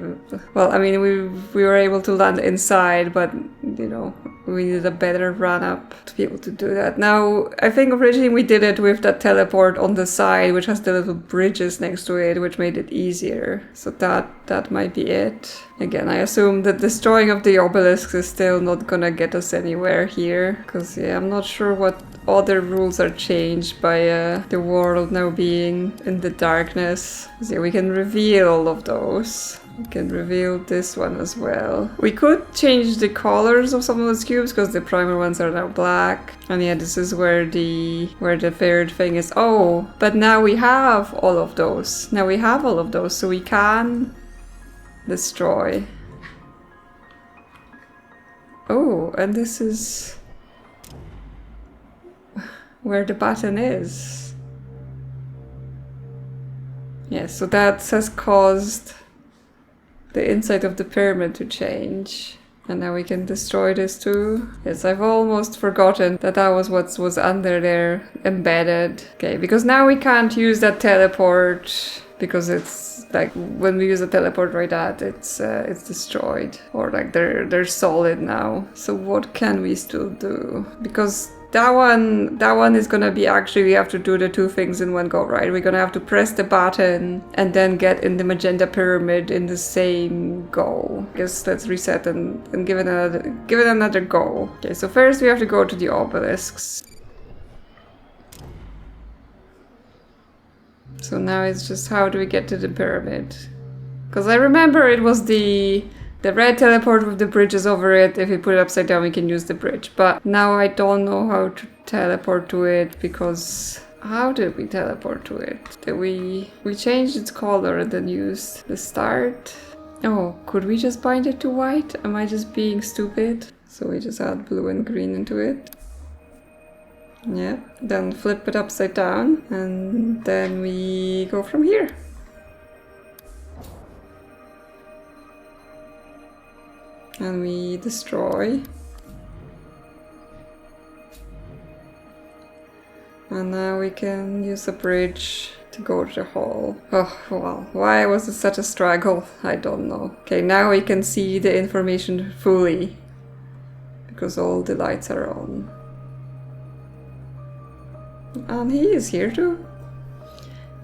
[SPEAKER 1] well, I mean, we were able to land inside, but, you know, we needed a better run-up to be able to do that. Now, I think originally we did it with that teleport on the side, which has the little bridges next to it, which made it easier. So that might be it. Again, I assume that destroying of the obelisk is still not gonna get us anywhere here. Because, yeah, I'm not sure what other rules are changed by the world now being in the darkness. So yeah, we can reveal all of those. We can reveal this one as well. We could change the colors of some of those cubes because the primer ones are now black. And yeah, this is where the third thing is. Oh, but now we have all of those. Now we have all of those, so we can destroy. Oh, and this is where the button is. Yes, so that has caused the inside of the pyramid to change. And now we can destroy this too. Yes, I've almost forgotten that that was what was under there, embedded. Okay, because now we can't use that teleport because it's like when we use a teleport like that, it's destroyed, or like they're solid now. So what can we still do? Because that one is gonna be actually, we have to do the two things in one go, right? We're gonna have to press the button and then get in the magenta pyramid in the same go. I guess let's reset and give it another go. Okay, so first we have to go to the obelisks. So now it's just how do we get to the pyramid? Because I remember it was the red teleport with the bridges over it. If we put it upside down, we can use the bridge. But now I don't know how to teleport to it because... How did we teleport to it? Did we changed its color and then used the start? Oh, could we just bind it to white? Am I just being stupid? So we just add blue and green into it. Yeah, then flip it upside down and then we go from here. And we destroy. And now we can use a bridge to go to the hall. Oh, well, why was it such a struggle? I don't know. Okay, now we can see the information fully. Because all the lights are on. And he is here too.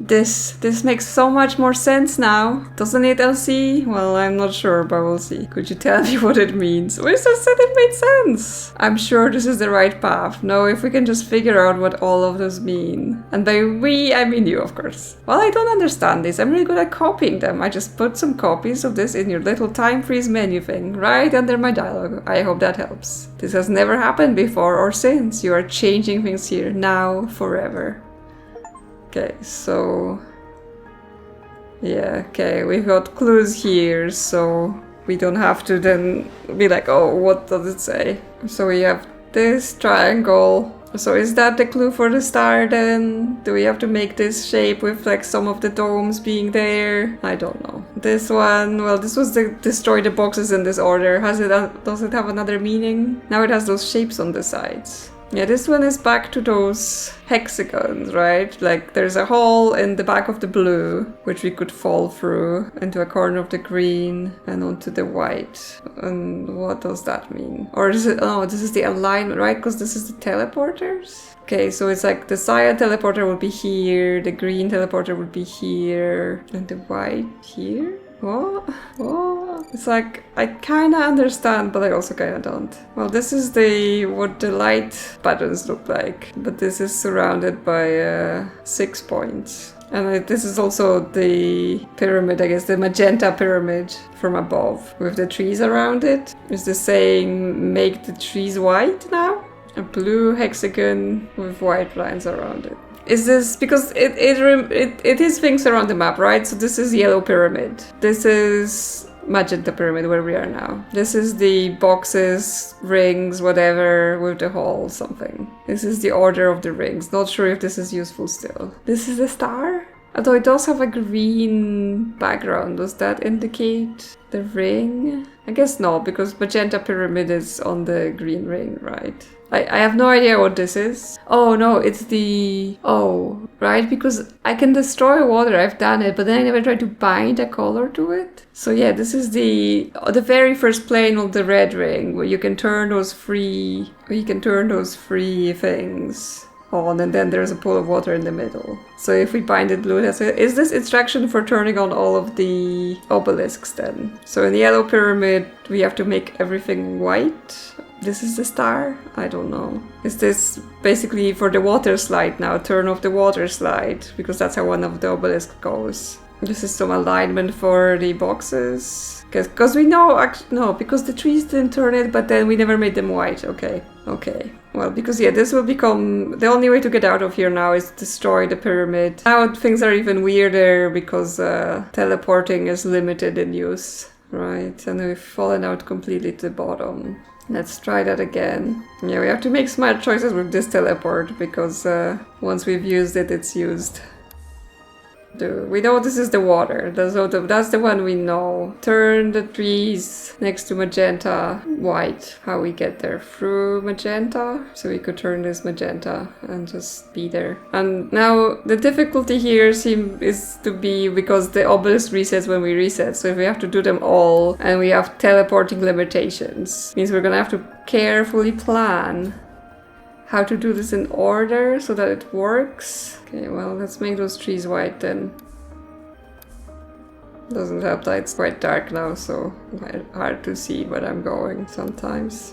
[SPEAKER 1] This makes so much more sense now, doesn't it, LC? Well, I'm not sure, but we'll see. Could you tell me what it means? We just said it made sense. I'm sure this is the right path. No, if we can just figure out what all of those mean. And by we, I mean you, of course. Well, I don't understand this. I'm really good at copying them. I just put some copies of this in your little time freeze menu thing, right under my dialogue. I hope that helps. This has never happened before or since. You are changing things here, now, forever. Okay, so... Yeah, okay, we've got clues here, so we don't have to then be like, oh, what does it say? So we have this triangle. So is that the clue for the star then? Do we have to make this shape with like some of the domes being there? I don't know. This one, well, this was the destroy the boxes in this order. Does it have another meaning? Now it has those shapes on the sides. Yeah, this one is back to those hexagons, right? Like there's a hole in the back of the blue, which we could fall through into a corner of the green and onto the white. And what does that mean? Or is it, oh, this is the alignment, right? Because this is the teleporters? Okay, so it's like the cyan teleporter would be here, the green teleporter would be here, and the white here? What? What? It's like, I kinda understand, but I also kinda don't. Well, this is what the light patterns look like, but this is surrounded by 6 points. And this is also the pyramid, I guess, the magenta pyramid from above, with the trees around it. Is this saying, make the trees white now? A blue hexagon with white lines around it. Is this because it is things around the map, right? So this is yellow pyramid. This is magenta pyramid where we are now. This is the boxes, rings, whatever, with the hole, something. This is the order of the rings. Not sure if this is useful still. This is the star? Although it does have a green background. Does that indicate the ring? I guess no, because magenta pyramid is on the green ring, right? I have no idea what this is. Oh no, it's the... Oh, right? Because I can destroy water, I've done it, but then I never tried to bind a color to it. So yeah, this is the very first plane of the red ring, where you can turn those free... things on, and then there's a pool of water in the middle. So if we bind it blue, that's it. Is this instruction for turning on all of the obelisks then? So in the yellow pyramid, we have to make everything white. This is the star? I don't know. Is this basically for the water slide now? Turn off the water slide, because that's how one of the obelisks goes. This is some alignment for the boxes. Because we know, actually, no, because the trees didn't turn it, but then we never made them white. Okay, okay. Well, because yeah, this will become... The only way to get out of here now is to destroy the pyramid. Now things are even weirder because teleporting is limited in use. Right, and we've fallen out completely to the bottom. Let's try that again. Yeah, we have to make smart choices with this teleport, because once we've used it, it's used. We know this is the water. That's the one we know. Turn the trees next to magenta white. How we get there? Through magenta? So we could turn this magenta and just be there. And now the difficulty here is to be because the obelisk resets when we reset. So if we have to do them all and we have teleporting limitations, means we're gonna have to carefully plan how to do this in order so that it works. Okay, well, let's make those trees white then. Doesn't help that it's quite dark now, so hard to see where I'm going sometimes.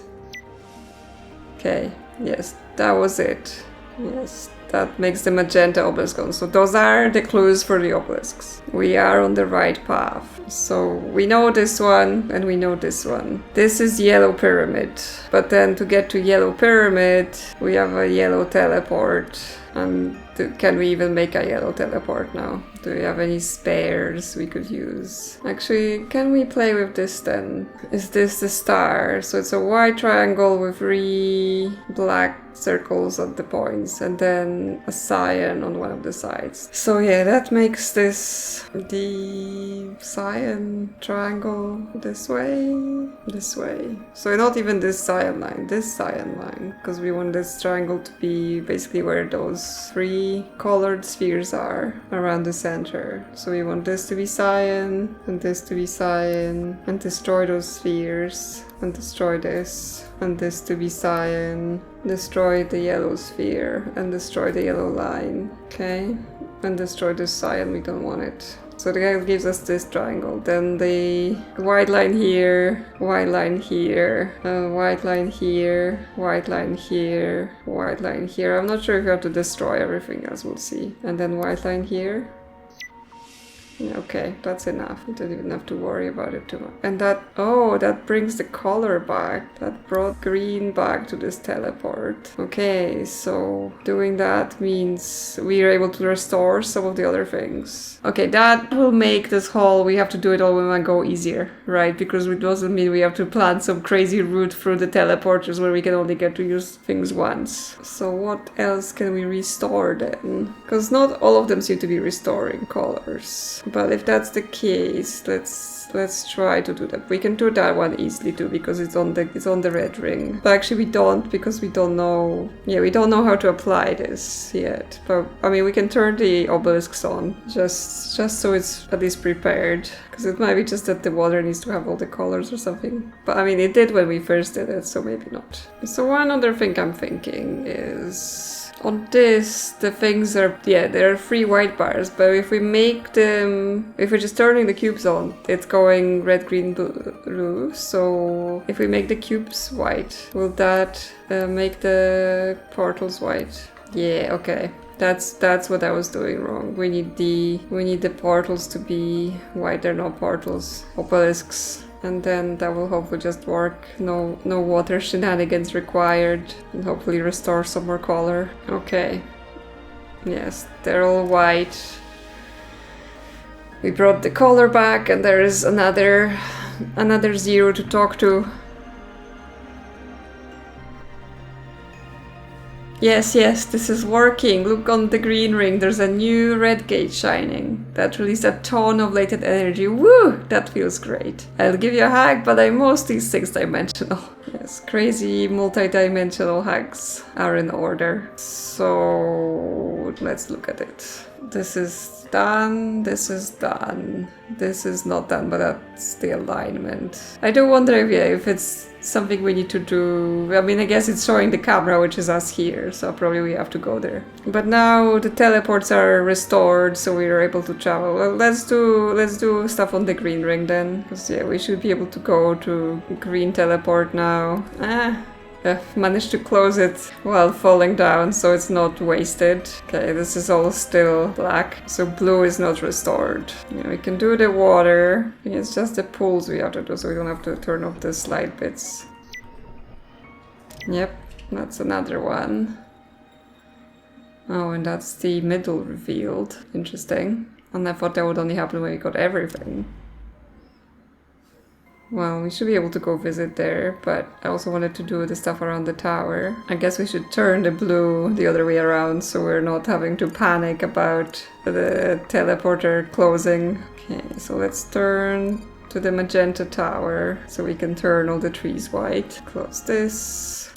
[SPEAKER 1] Okay, yes, that was it. Yes, that makes the magenta obelisk on. So those are the clues for the obelisks. We are on the right path. So we know this one and we know this one. This is yellow pyramid. But then to get to yellow pyramid, we have a yellow teleport. And can we even make a yellow teleport now? Do we have any spares we could use? Actually, can we play with this then? Is this the star? So it's a white triangle with 3 black circles at the points and then a cyan on one of the sides. So yeah, that makes this the cyan triangle this way. So not even this cyan line, because we want this triangle to be basically where those 3 colored spheres are around the center. So we want this to be cyan and this to be cyan and destroy those spheres and destroy this and this to be cyan, destroy the yellow sphere and destroy the yellow line, okay, and destroy this cyan, we don't want it. So that gives us this triangle. Then the white line here, white line here, white line here, white line here, white line here. I'm not sure if you have to destroy everything else, we'll see. And then white line here. Okay, that's enough. You don't even have to worry about it too much. And that, oh, that brings the color back. That brought green back to this teleport. Okay, so doing that means we are able to restore some of the other things. Okay, that will make this whole, we have to do it all in one go easier, right? Because it doesn't mean we have to plan some crazy route through the teleporters where we can only get to use things once. So what else can we restore then? Because not all of them seem to be restoring colors. But if that's the case, let's try to do that. We can do that one easily too because it's on the red ring. But actually we don't, because we don't know. Yeah, we don't know how to apply this yet. But I mean, we can turn the obelisks on just so it's at least prepared. Because it might be just that the water needs to have all the colors or something. But I mean, it did when we first did it, so maybe not. So one other thing I'm thinking is, on this, the things are, yeah, there are 3 white bars, but if we make them, if we're just turning the cubes on, it's going red, green, blue. So if we make the cubes white, will that make the portals white? Yeah, okay. That's what I was doing wrong. We need the portals to be white. They're not portals, obelisks. And then that will hopefully just work. No water shenanigans required. And hopefully restore some more color. Okay. Yes, they're all white. We brought the color back and there is another zero to talk to. Yes, this is working. Look on the green ring. There's a new red gate shining. That released a ton of latent energy. Woo! That feels great. I'll give you a hug, but I'm mostly 6-dimensional. Yes, crazy multi-dimensional hugs are in order. So let's look at it. This is done. This is done. This is not done, but that's the alignment. I do wonder if it's something we need to do. I mean, I guess it's showing the camera, which is us here, so probably we have to go there. But now the teleports are restored, so we are able to travel. Well, let's do stuff on the green ring then, because yeah, we should be able to go to green teleport now. I've managed to close it while falling down, so it's not wasted. Okay, this is all still black, so blue is not restored. Yeah, we can do the water. I think it's just the pools we have to do, so we don't have to turn off the slide bits. Yep, that's another one. Oh, and that's the middle revealed. Interesting. And I thought that would only happen when we got everything. Well, we should be able to go visit there, but I also wanted to do the stuff around the tower. I guess we should turn the blue the other way around so we're not having to panic about the teleporter closing. Okay, so let's turn to the magenta tower so we can turn all the trees white. Close this.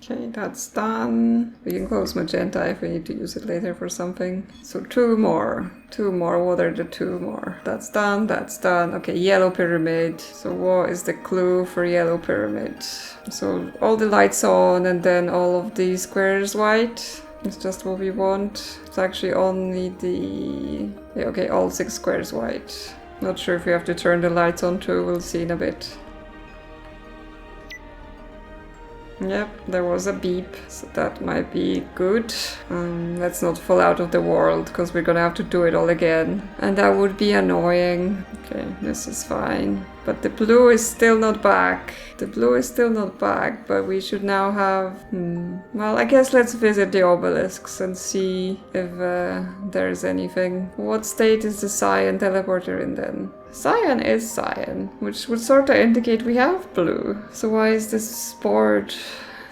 [SPEAKER 1] Okay, that's done. We can close magenta if we need to use it later for something. So 2 more. 2 more. What are the 2 more? That's done. That's done. Okay, yellow pyramid. So what is the clue for yellow pyramid? So all the lights on and then all of the squares white. It's just what we want. It's actually only the... Yeah, okay, all 6 squares white. Not sure if we have to turn the lights on too. We'll see in a bit. Yep, there was a beep, so that might be good. Let's not fall out of the world, because we're gonna have to do it all again. And that would be annoying. Okay, this is fine. But the blue is still not back. The blue is still not back, but we should now have... Well, I guess let's visit the obelisks and see if there's anything. What state is the cyan teleporter in then? Cyan is cyan, which would sort of indicate we have blue. So why is this board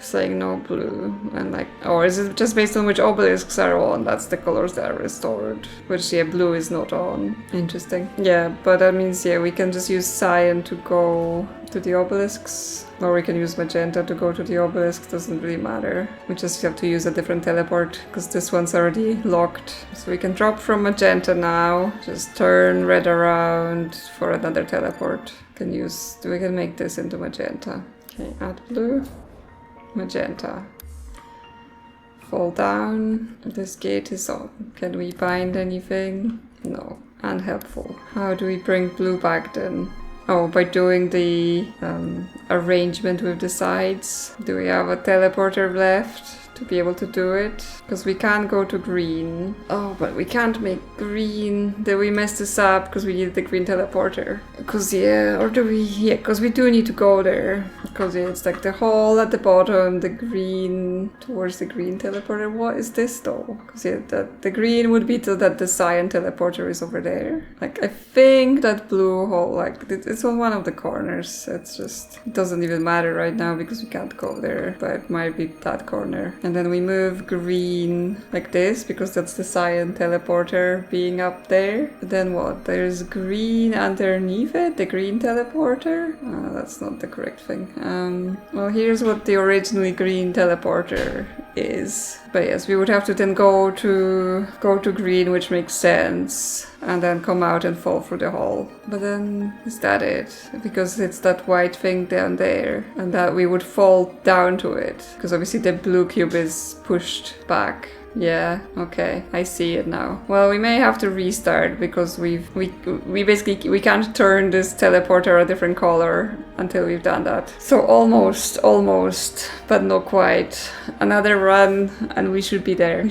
[SPEAKER 1] saying no blue? And like, or is it just based on which obelisks are on? That's the colors that are restored. Which, yeah, blue is not on. Interesting. Yeah, but that means, yeah, we can just use cyan to go to the obelisks. Or we can use magenta to go to the obelisk, doesn't really matter. We just have to use a different teleport, because this one's already locked. So we can drop from magenta now, just turn red around for another teleport. We can make this into magenta. Okay, add blue, magenta. Fall down, this gate is on. Can we bind anything? No, unhelpful. How do we bring blue back then? Oh, by doing the arrangement with the sides. Do we have a teleporter left to be able to do it? Because we can't go to green. Oh, but we can't make green. Did we mess this up because we needed the green teleporter? Because, yeah, or do we? Yeah, because we do need to go there. Because, yeah, it's like the hole at the bottom, the green towards the green teleporter. What is this though? Because, yeah, the green would be so that the cyan teleporter is over there. Like, I think that blue hole, like, it's on one of the corners. It's just, it doesn't even matter right now because we can't go there. But it might be that corner. And then we move green like this because that's the cyan teleporter being up there. But then what? There's green underneath it, the green teleporter? Oh, that's not the correct thing. Well, here's what the originally green teleporter is. But yes, we would have to then go to green, which makes sense, and then come out and fall through the hole. But then, is that it? Because it's that white thing down there, and that we would fall down to it. Because obviously the blue cube is pushed back. Yeah, okay, I see it now. Well, we may have to restart because we basically can't turn this teleporter a different color until we've done that. So almost, but not quite. Another run and we should be there.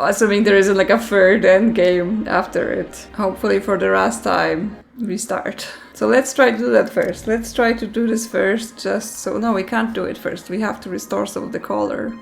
[SPEAKER 1] Assuming there isn't like a third end game after it. Hopefully for the last time, restart. So let's try to do that first. Let's try to do this first, just so... No, we can't do it first. We have to restore some of the color.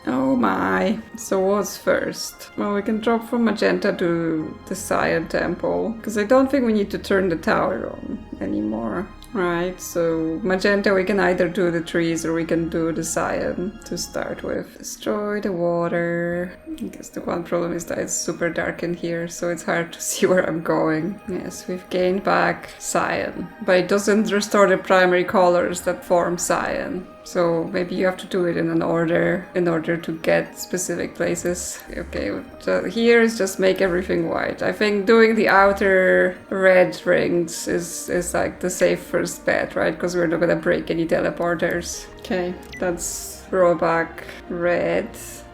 [SPEAKER 1] Oh my. So what's first? Well, we can drop from magenta to the cyan temple, because I don't think we need to turn the tower on anymore. Right, so magenta we can either do the trees or we can do the cyan to start with. Destroy the water. I guess the one problem is that it's super dark in here, so it's hard to see where I'm going. Yes, we've gained back cyan, but it doesn't restore the primary colors that form cyan. So maybe you have to do it in an order in order to get specific places. Okay, so here is just make everything white. I think doing the outer red rings is like the safe first bet, right? Because we're not gonna break any teleporters. Okay, let's throw back red.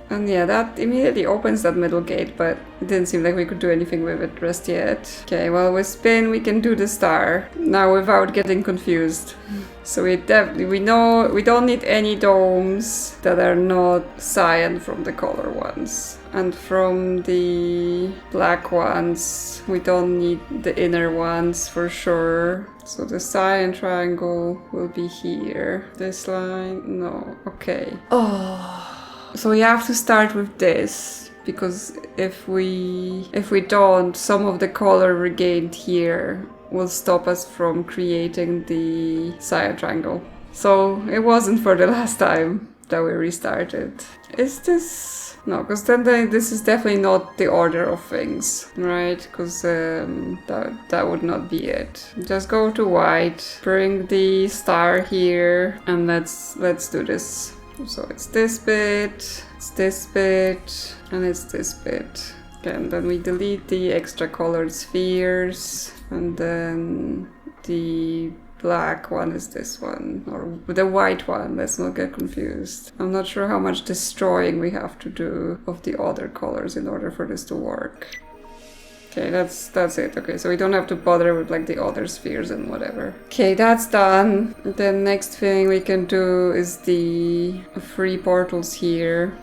[SPEAKER 1] And yeah, that immediately opens that middle gate, but it didn't seem like we could do anything with it just yet. Okay, well with spin we can do the star. Now without getting confused. So we know we don't need any domes that are not cyan from the color ones. And from the black ones, we don't need the inner ones for sure. So the cyan triangle will be here. This line, no, okay. Oh. So we have to start with this, because if we don't, some of the color regained here will stop us from creating the cyan triangle. So it wasn't for the last time that we restarted. Is this... No, because then this is definitely not the order of things, right? Because that would not be it. Just go to white, bring the star here, and let's do this. So it's this bit, it's this bit, and it's this bit. Okay, and then we delete the extra colored spheres, and then the black one is this one, or the white one, let's not get confused. I'm not sure how much destroying we have to do of the other colors in order for this to work. Okay, that's it. Okay, so we don't have to bother with like the other spheres and whatever. Okay, that's done. The next thing we can do is the 3 portals here.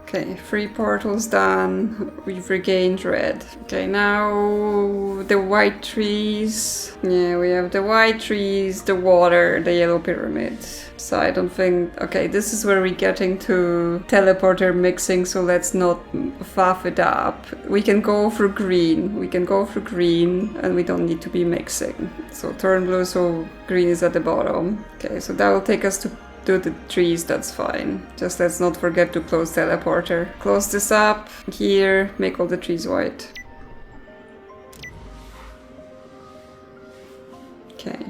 [SPEAKER 1] Okay, 3 portals done. We've regained red. Okay, now the white trees. Yeah, we have the white trees, the water, the yellow pyramid. So I don't think... Okay, this is where we're getting to teleporter mixing, so let's not faff it up. We can go for green. We can go for green, and we don't need to be mixing. So turn blue, so green is at the bottom. Okay, so that will take us to do the trees, that's fine. Just let's not forget to close teleporter. Close this up here, make all the trees white. Okay,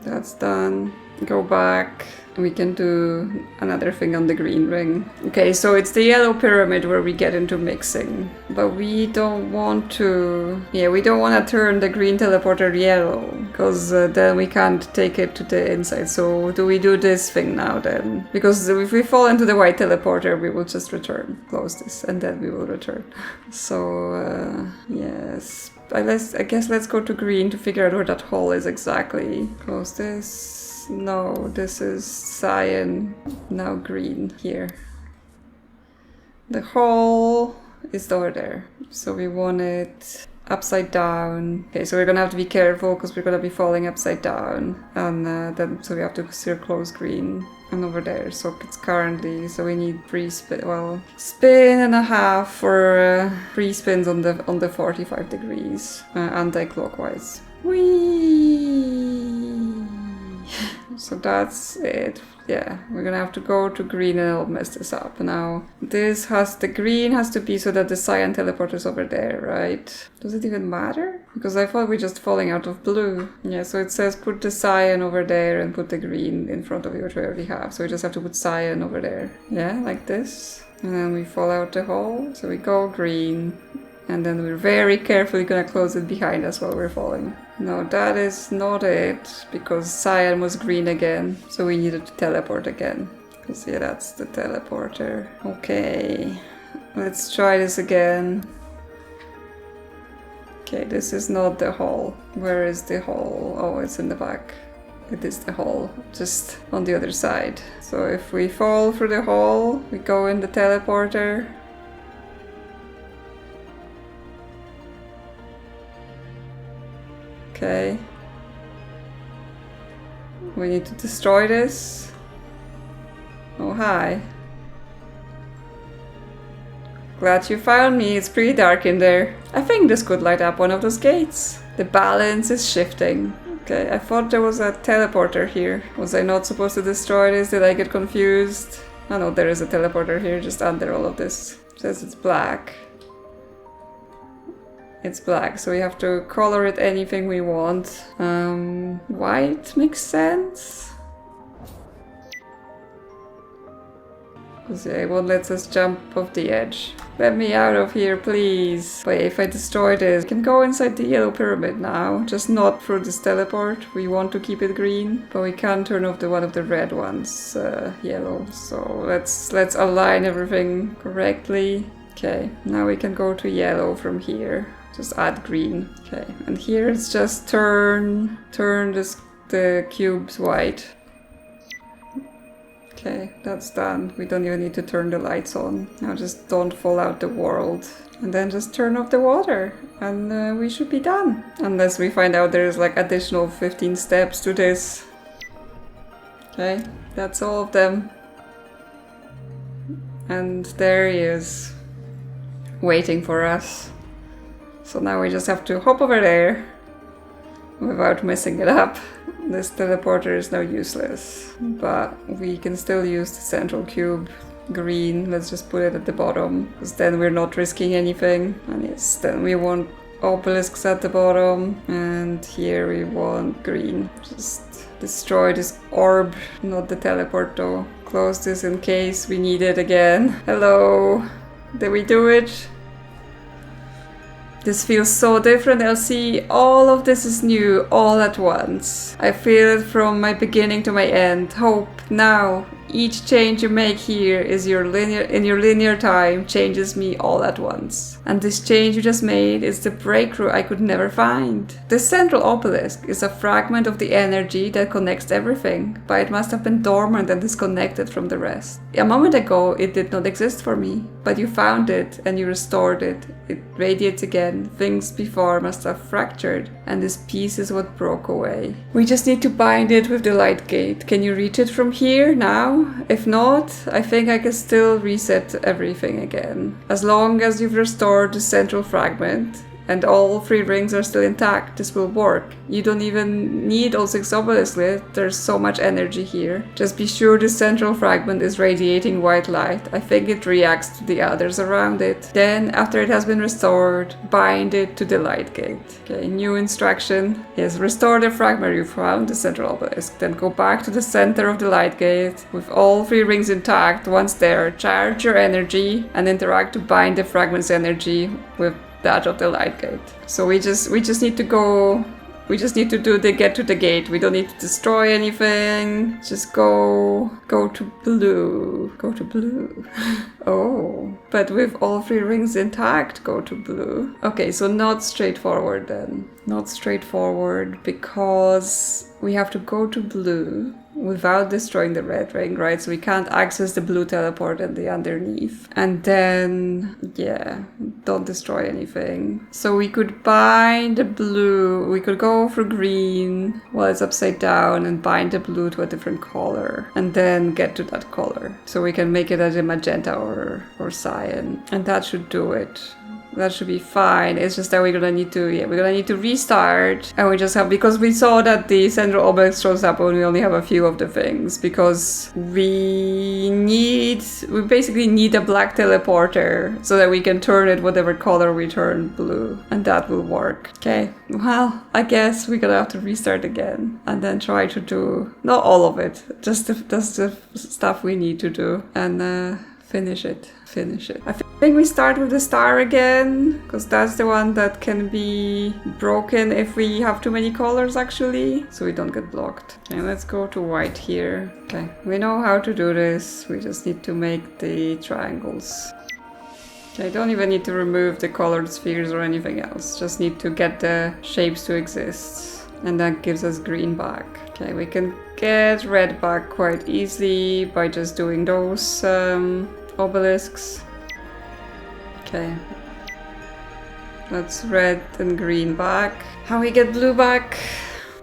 [SPEAKER 1] that's done. Go back. We can do another thing on the green ring. Okay, so it's the yellow pyramid where we get into mixing. But we don't want to... Yeah, we don't want to turn the green teleporter yellow, because then we can't take it to the inside. So do we do this thing now then? Because if we fall into the white teleporter, we will just return. Close this, and then we will return. So, yes. I guess let's go to green to figure out where that hole is exactly. Close this. No, this is cyan. Now green here. The hole is over there. So we want it upside down. Okay, so we're gonna have to be careful because we're gonna be falling upside down. And then, so we have to still close green. And over there, so it's currently, so we need 3 spin, well, spin and a half for 3 spins on the 45 degrees, anti-clockwise. Whee! So that's it. Yeah, we're gonna have to go to green and I'll mess this up. Now, the green has to be so that the cyan teleporter's over there, right? Does it even matter? Because I thought we're just falling out of blue. Yeah, so it says put the cyan over there and put the green in front of you, which we already have. So we just have to put cyan over there. Yeah, like this. And then we fall out the hole. So we go green. And then we're very carefully gonna close it behind us while we're falling. No, that is not it, because cyan was green again, so we needed to teleport again. Because yeah, that's the teleporter. Okay, let's try this again. Okay, this is not the hole. Where is the hole? Oh, it's in the back. It is the hole, just on the other side. So if we fall through the hole, we go in the teleporter. Okay. We need to destroy this. Oh, hi. Glad you found me. It's pretty dark in there. I think this could light up one of those gates. The balance is shifting. Okay, I thought there was a teleporter here. Was I not supposed to destroy this? Did I get confused? Oh no, there is a teleporter here just under all of this. It says it's black. It's black, so we have to color it anything we want. White makes sense. Because yeah, it won't let us jump off the edge. Let me out of here, please. But if I destroy this, I can go inside the yellow pyramid now. Just not through this teleport. We want to keep it green, but we can't turn off the one of the red ones, yellow. So let's align everything correctly. Okay, now we can go to yellow from here. Just add green. Okay, and here it's just turn the cubes white. Okay, that's done. We don't even need to turn the lights on. Now just don't fall out the world. And then just turn off the water. And we should be done. Unless we find out there's like additional 15 steps to this. Okay, that's all of them. And there he is. Waiting for us. So now we just have to hop over there without messing it up. This teleporter is now useless, but we can still use the central cube. Green, let's just put it at the bottom, because then we're not risking anything. And yes, then we want obelisks at the bottom, and here we want green. Just destroy this orb, not the teleport though. Close this in case we need it again. Hello, did we do it? This feels so different, LC. All of this is new, all at once. I feel it from my beginning to my end. Hope, now, each change you make here is your linear time changes me all at once. And this change you just made is the breakthrough I could never find. The central obelisk is a fragment of the energy that connects everything, but it must have been dormant and disconnected from the rest. A moment ago, it did not exist for me, but you found it and you restored it. It radiates again. Things before must have fractured, and this piece is what broke away. We just need to bind it with the light gate. Can you reach it from here now? If not, I think I can still reset everything again. As long as you've restored the central fragment, and all 3 rings are still intact, this will work. You don't even need all 6 obelisks lit, there's so much energy here. Just be sure the central fragment is radiating white light. I think it reacts to the others around it. Then, after it has been restored, bind it to the light gate. Okay, new instruction. Yes, restore the fragment you found, the central obelisk. Then go back to the center of the light gate with all 3 rings intact. Once there, charge your energy and interact to bind the fragment's energy with that of the light gate. So we just need to go. We just need to get to the gate. We don't need to destroy anything. Just go to blue. Go to blue. Oh, but with all 3 rings intact, go to blue. Okay, so not straightforward then. Not straightforward because we have to go to blue without destroying the red ring, right? So we can't access the blue teleport and the underneath. And then, yeah, don't destroy anything. So we could bind the blue, we could go for green while it's upside down and bind the blue to a different color and then get to that color. So we can make it as a magenta or cyan, and that should do it. That should be fine. It's just that we're gonna need to restart, and we just have, because we saw that the central obelisk shows up when we only have a few of the things, because we basically need a black teleporter so that we can turn it whatever color we turn blue, and that will work. Okay, well, I guess we're gonna have to restart again and then try to do, not all of it, just the stuff we need to do, and finish it. I think we start with the star again, because that's the one that can be broken if we have too many colors actually, so we don't get blocked. Okay, let's go to white here. Okay, we know how to do this, we just need to make the triangles. Okay, I don't even need to remove the colored spheres or anything else, just need to get the shapes to exist, and that gives us green back. Okay, we can get red back quite easily by just doing those obelisks. Okay, that's red and green back. How we get blue back?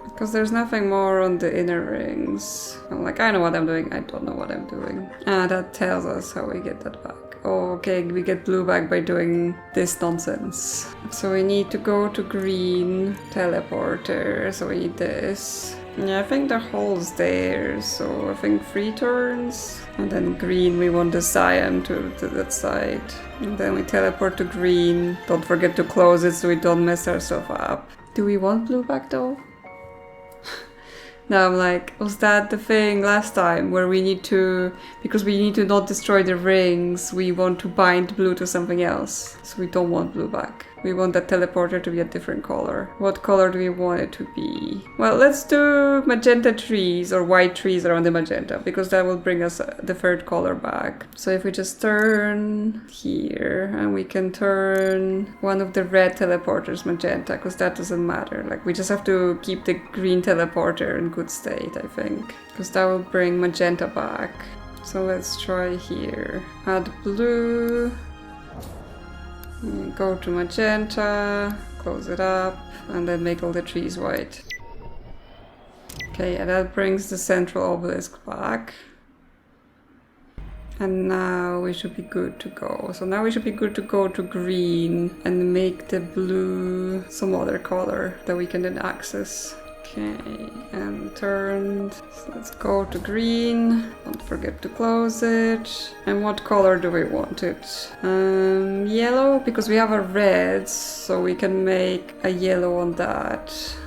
[SPEAKER 1] Because there's nothing more on the inner rings. I'm like, I know what I'm doing, I don't know what I'm doing. That tells us how we get that back. Oh, okay, we get blue back by doing this nonsense. So we need to go to green teleporter, so we need this. Yeah, I think the hole's there, so I think 3 turns. And then green, we want the cyan to that side. And then we teleport to green. Don't forget to close it so we don't mess ourselves up. Do we want blue back though? Now I'm like, was that the thing last time where we need to, because we need to not destroy the rings, we want to bind blue to something else. So we don't want blue back. We want that teleporter to be a different color. What color do we want it to be? Well, let's do magenta trees or white trees around the magenta, because that will bring us the 3rd color back. So if we just turn here, and we can turn one of the red teleporters magenta, because that doesn't matter. Like, we just have to keep the green teleporter in good state, I think, because that will bring magenta back. So let's try here. Add blue. Go to magenta, close it up, and then make all the trees white. Okay, and that brings the central obelisk back. And now we should be good to go. So now we should be good to go to green and make the blue some other color that we can then access. Okay, and turned. So let's go to green. Don't forget to close it. And what color do we want it? Yellow, because we have a red, so we can make a yellow on that.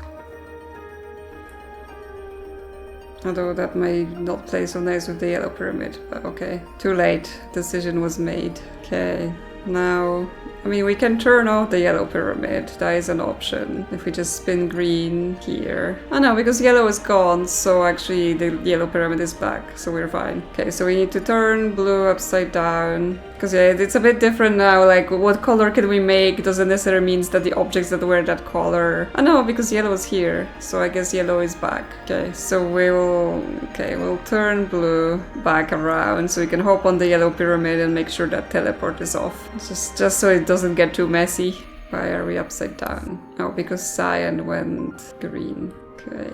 [SPEAKER 1] Although that may not play so nice with the yellow pyramid, but okay. Too late. Decision was made. Okay, now I mean, we can turn off the yellow pyramid. That is an option. If we just spin green here. Oh no, because yellow is gone, so actually the yellow pyramid is back, so we're fine. Okay, so we need to turn blue upside down. Because yeah, it's a bit different now, like what color can we make doesn't necessarily mean that the objects that were that color. Oh no, because yellow is here, so I guess yellow is back. Okay, so we'll turn blue back around so we can hop on the yellow pyramid and make sure that teleport is off. Just so it doesn't get too messy. Why are we upside down? Oh, because cyan went green. Okay,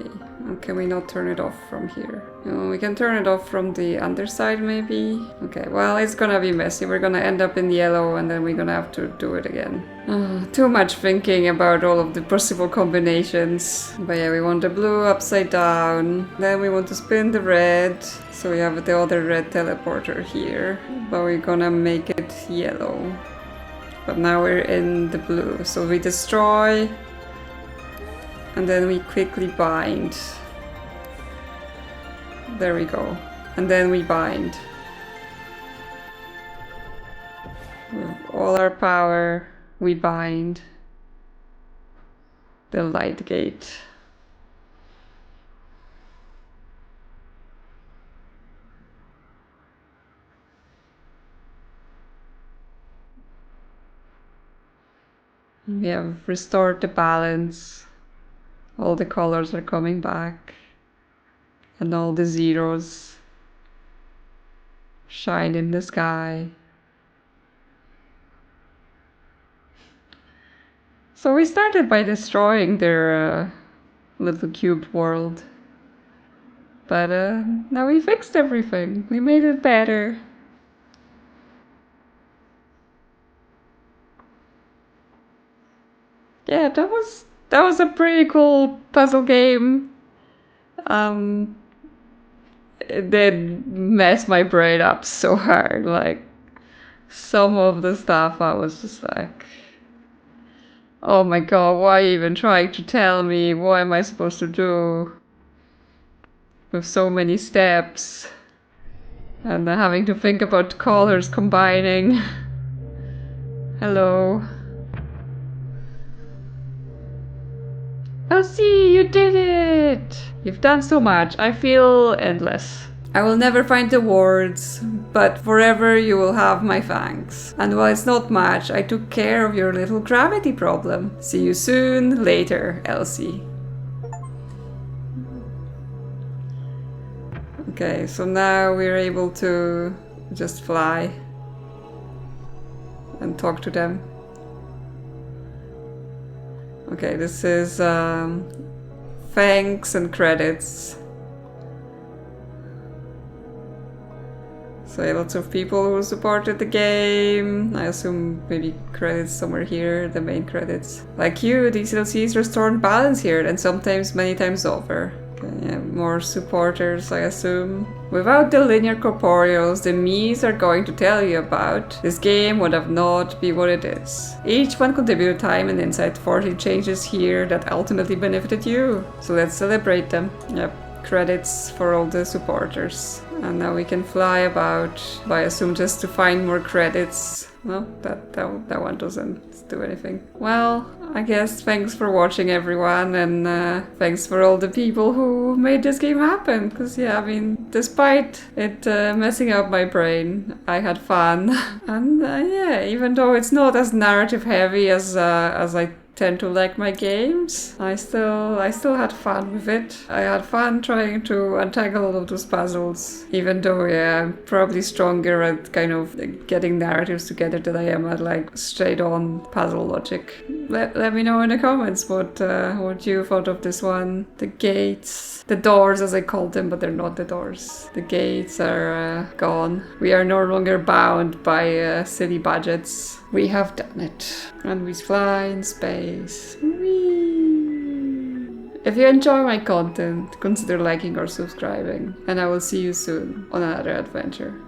[SPEAKER 1] can we not turn it off from here? No, we can turn it off from the underside maybe? Okay, well, it's gonna be messy. We're gonna end up in yellow and then we're gonna have to do it again. Too much thinking about all of the possible combinations. But yeah, we want the blue upside down. Then we want to spin the red. So we have the other red teleporter here. But we're gonna make it yellow. But now we're in the blue. So we destroy. And then we quickly bind. There we go. And then we bind. With all our power, we bind the light gate. We have restored the balance. All the colors are coming back. And all the zeros shine in the sky. So we started by destroying their little cubed world. But now we fixed everything. We made it better. Yeah, that was a pretty cool puzzle game. It did mess my brain up so hard. Like, some of the stuff I was just like, oh my god, why are you even trying to tell me? What am I supposed to do? With so many steps. And having to think about colors combining. Hello. Oh, see, you did it! You've done so much. I feel endless. I will never find the words, but forever you will have my thanks. And while it's not much, I took care of your little gravity problem. See you soon, later, Elsie. Okay, so now we're able to just fly and talk to them. Okay, this is thanks and credits. So yeah, lots of people who supported the game. I assume maybe credits somewhere here, the main credits. Like you, these DLCs restored balance here and sometimes many times over. Okay, yeah, more supporters, I assume. Without the linear corporeals the me's are going to tell you about, this game would have not been what it is. Each one contributed time and insight, forcing changes here that ultimately benefited you. So let's celebrate them. Yep, credits for all the supporters. And now we can fly about, I assume just to find more credits. No, that one doesn't do anything. Well, I guess thanks for watching everyone, and thanks for all the people who made this game happen. Because yeah, I mean, despite it messing up my brain, I had fun. And yeah, even though it's not as narrative heavy as I tend to like my games, I still had fun with it. I had fun trying to untangle all of those puzzles, even though yeah, I'm probably stronger at kind of getting narratives together than I am at like straight on puzzle logic. Let me know in the comments what you thought of this one. The gates, the doors as I called them, but they're not the doors. The gates are gone. We are no longer bound by silly budgets. We have done it. And we fly in space. Whee! If you enjoy my content, consider liking or subscribing. And I will see you soon on another adventure.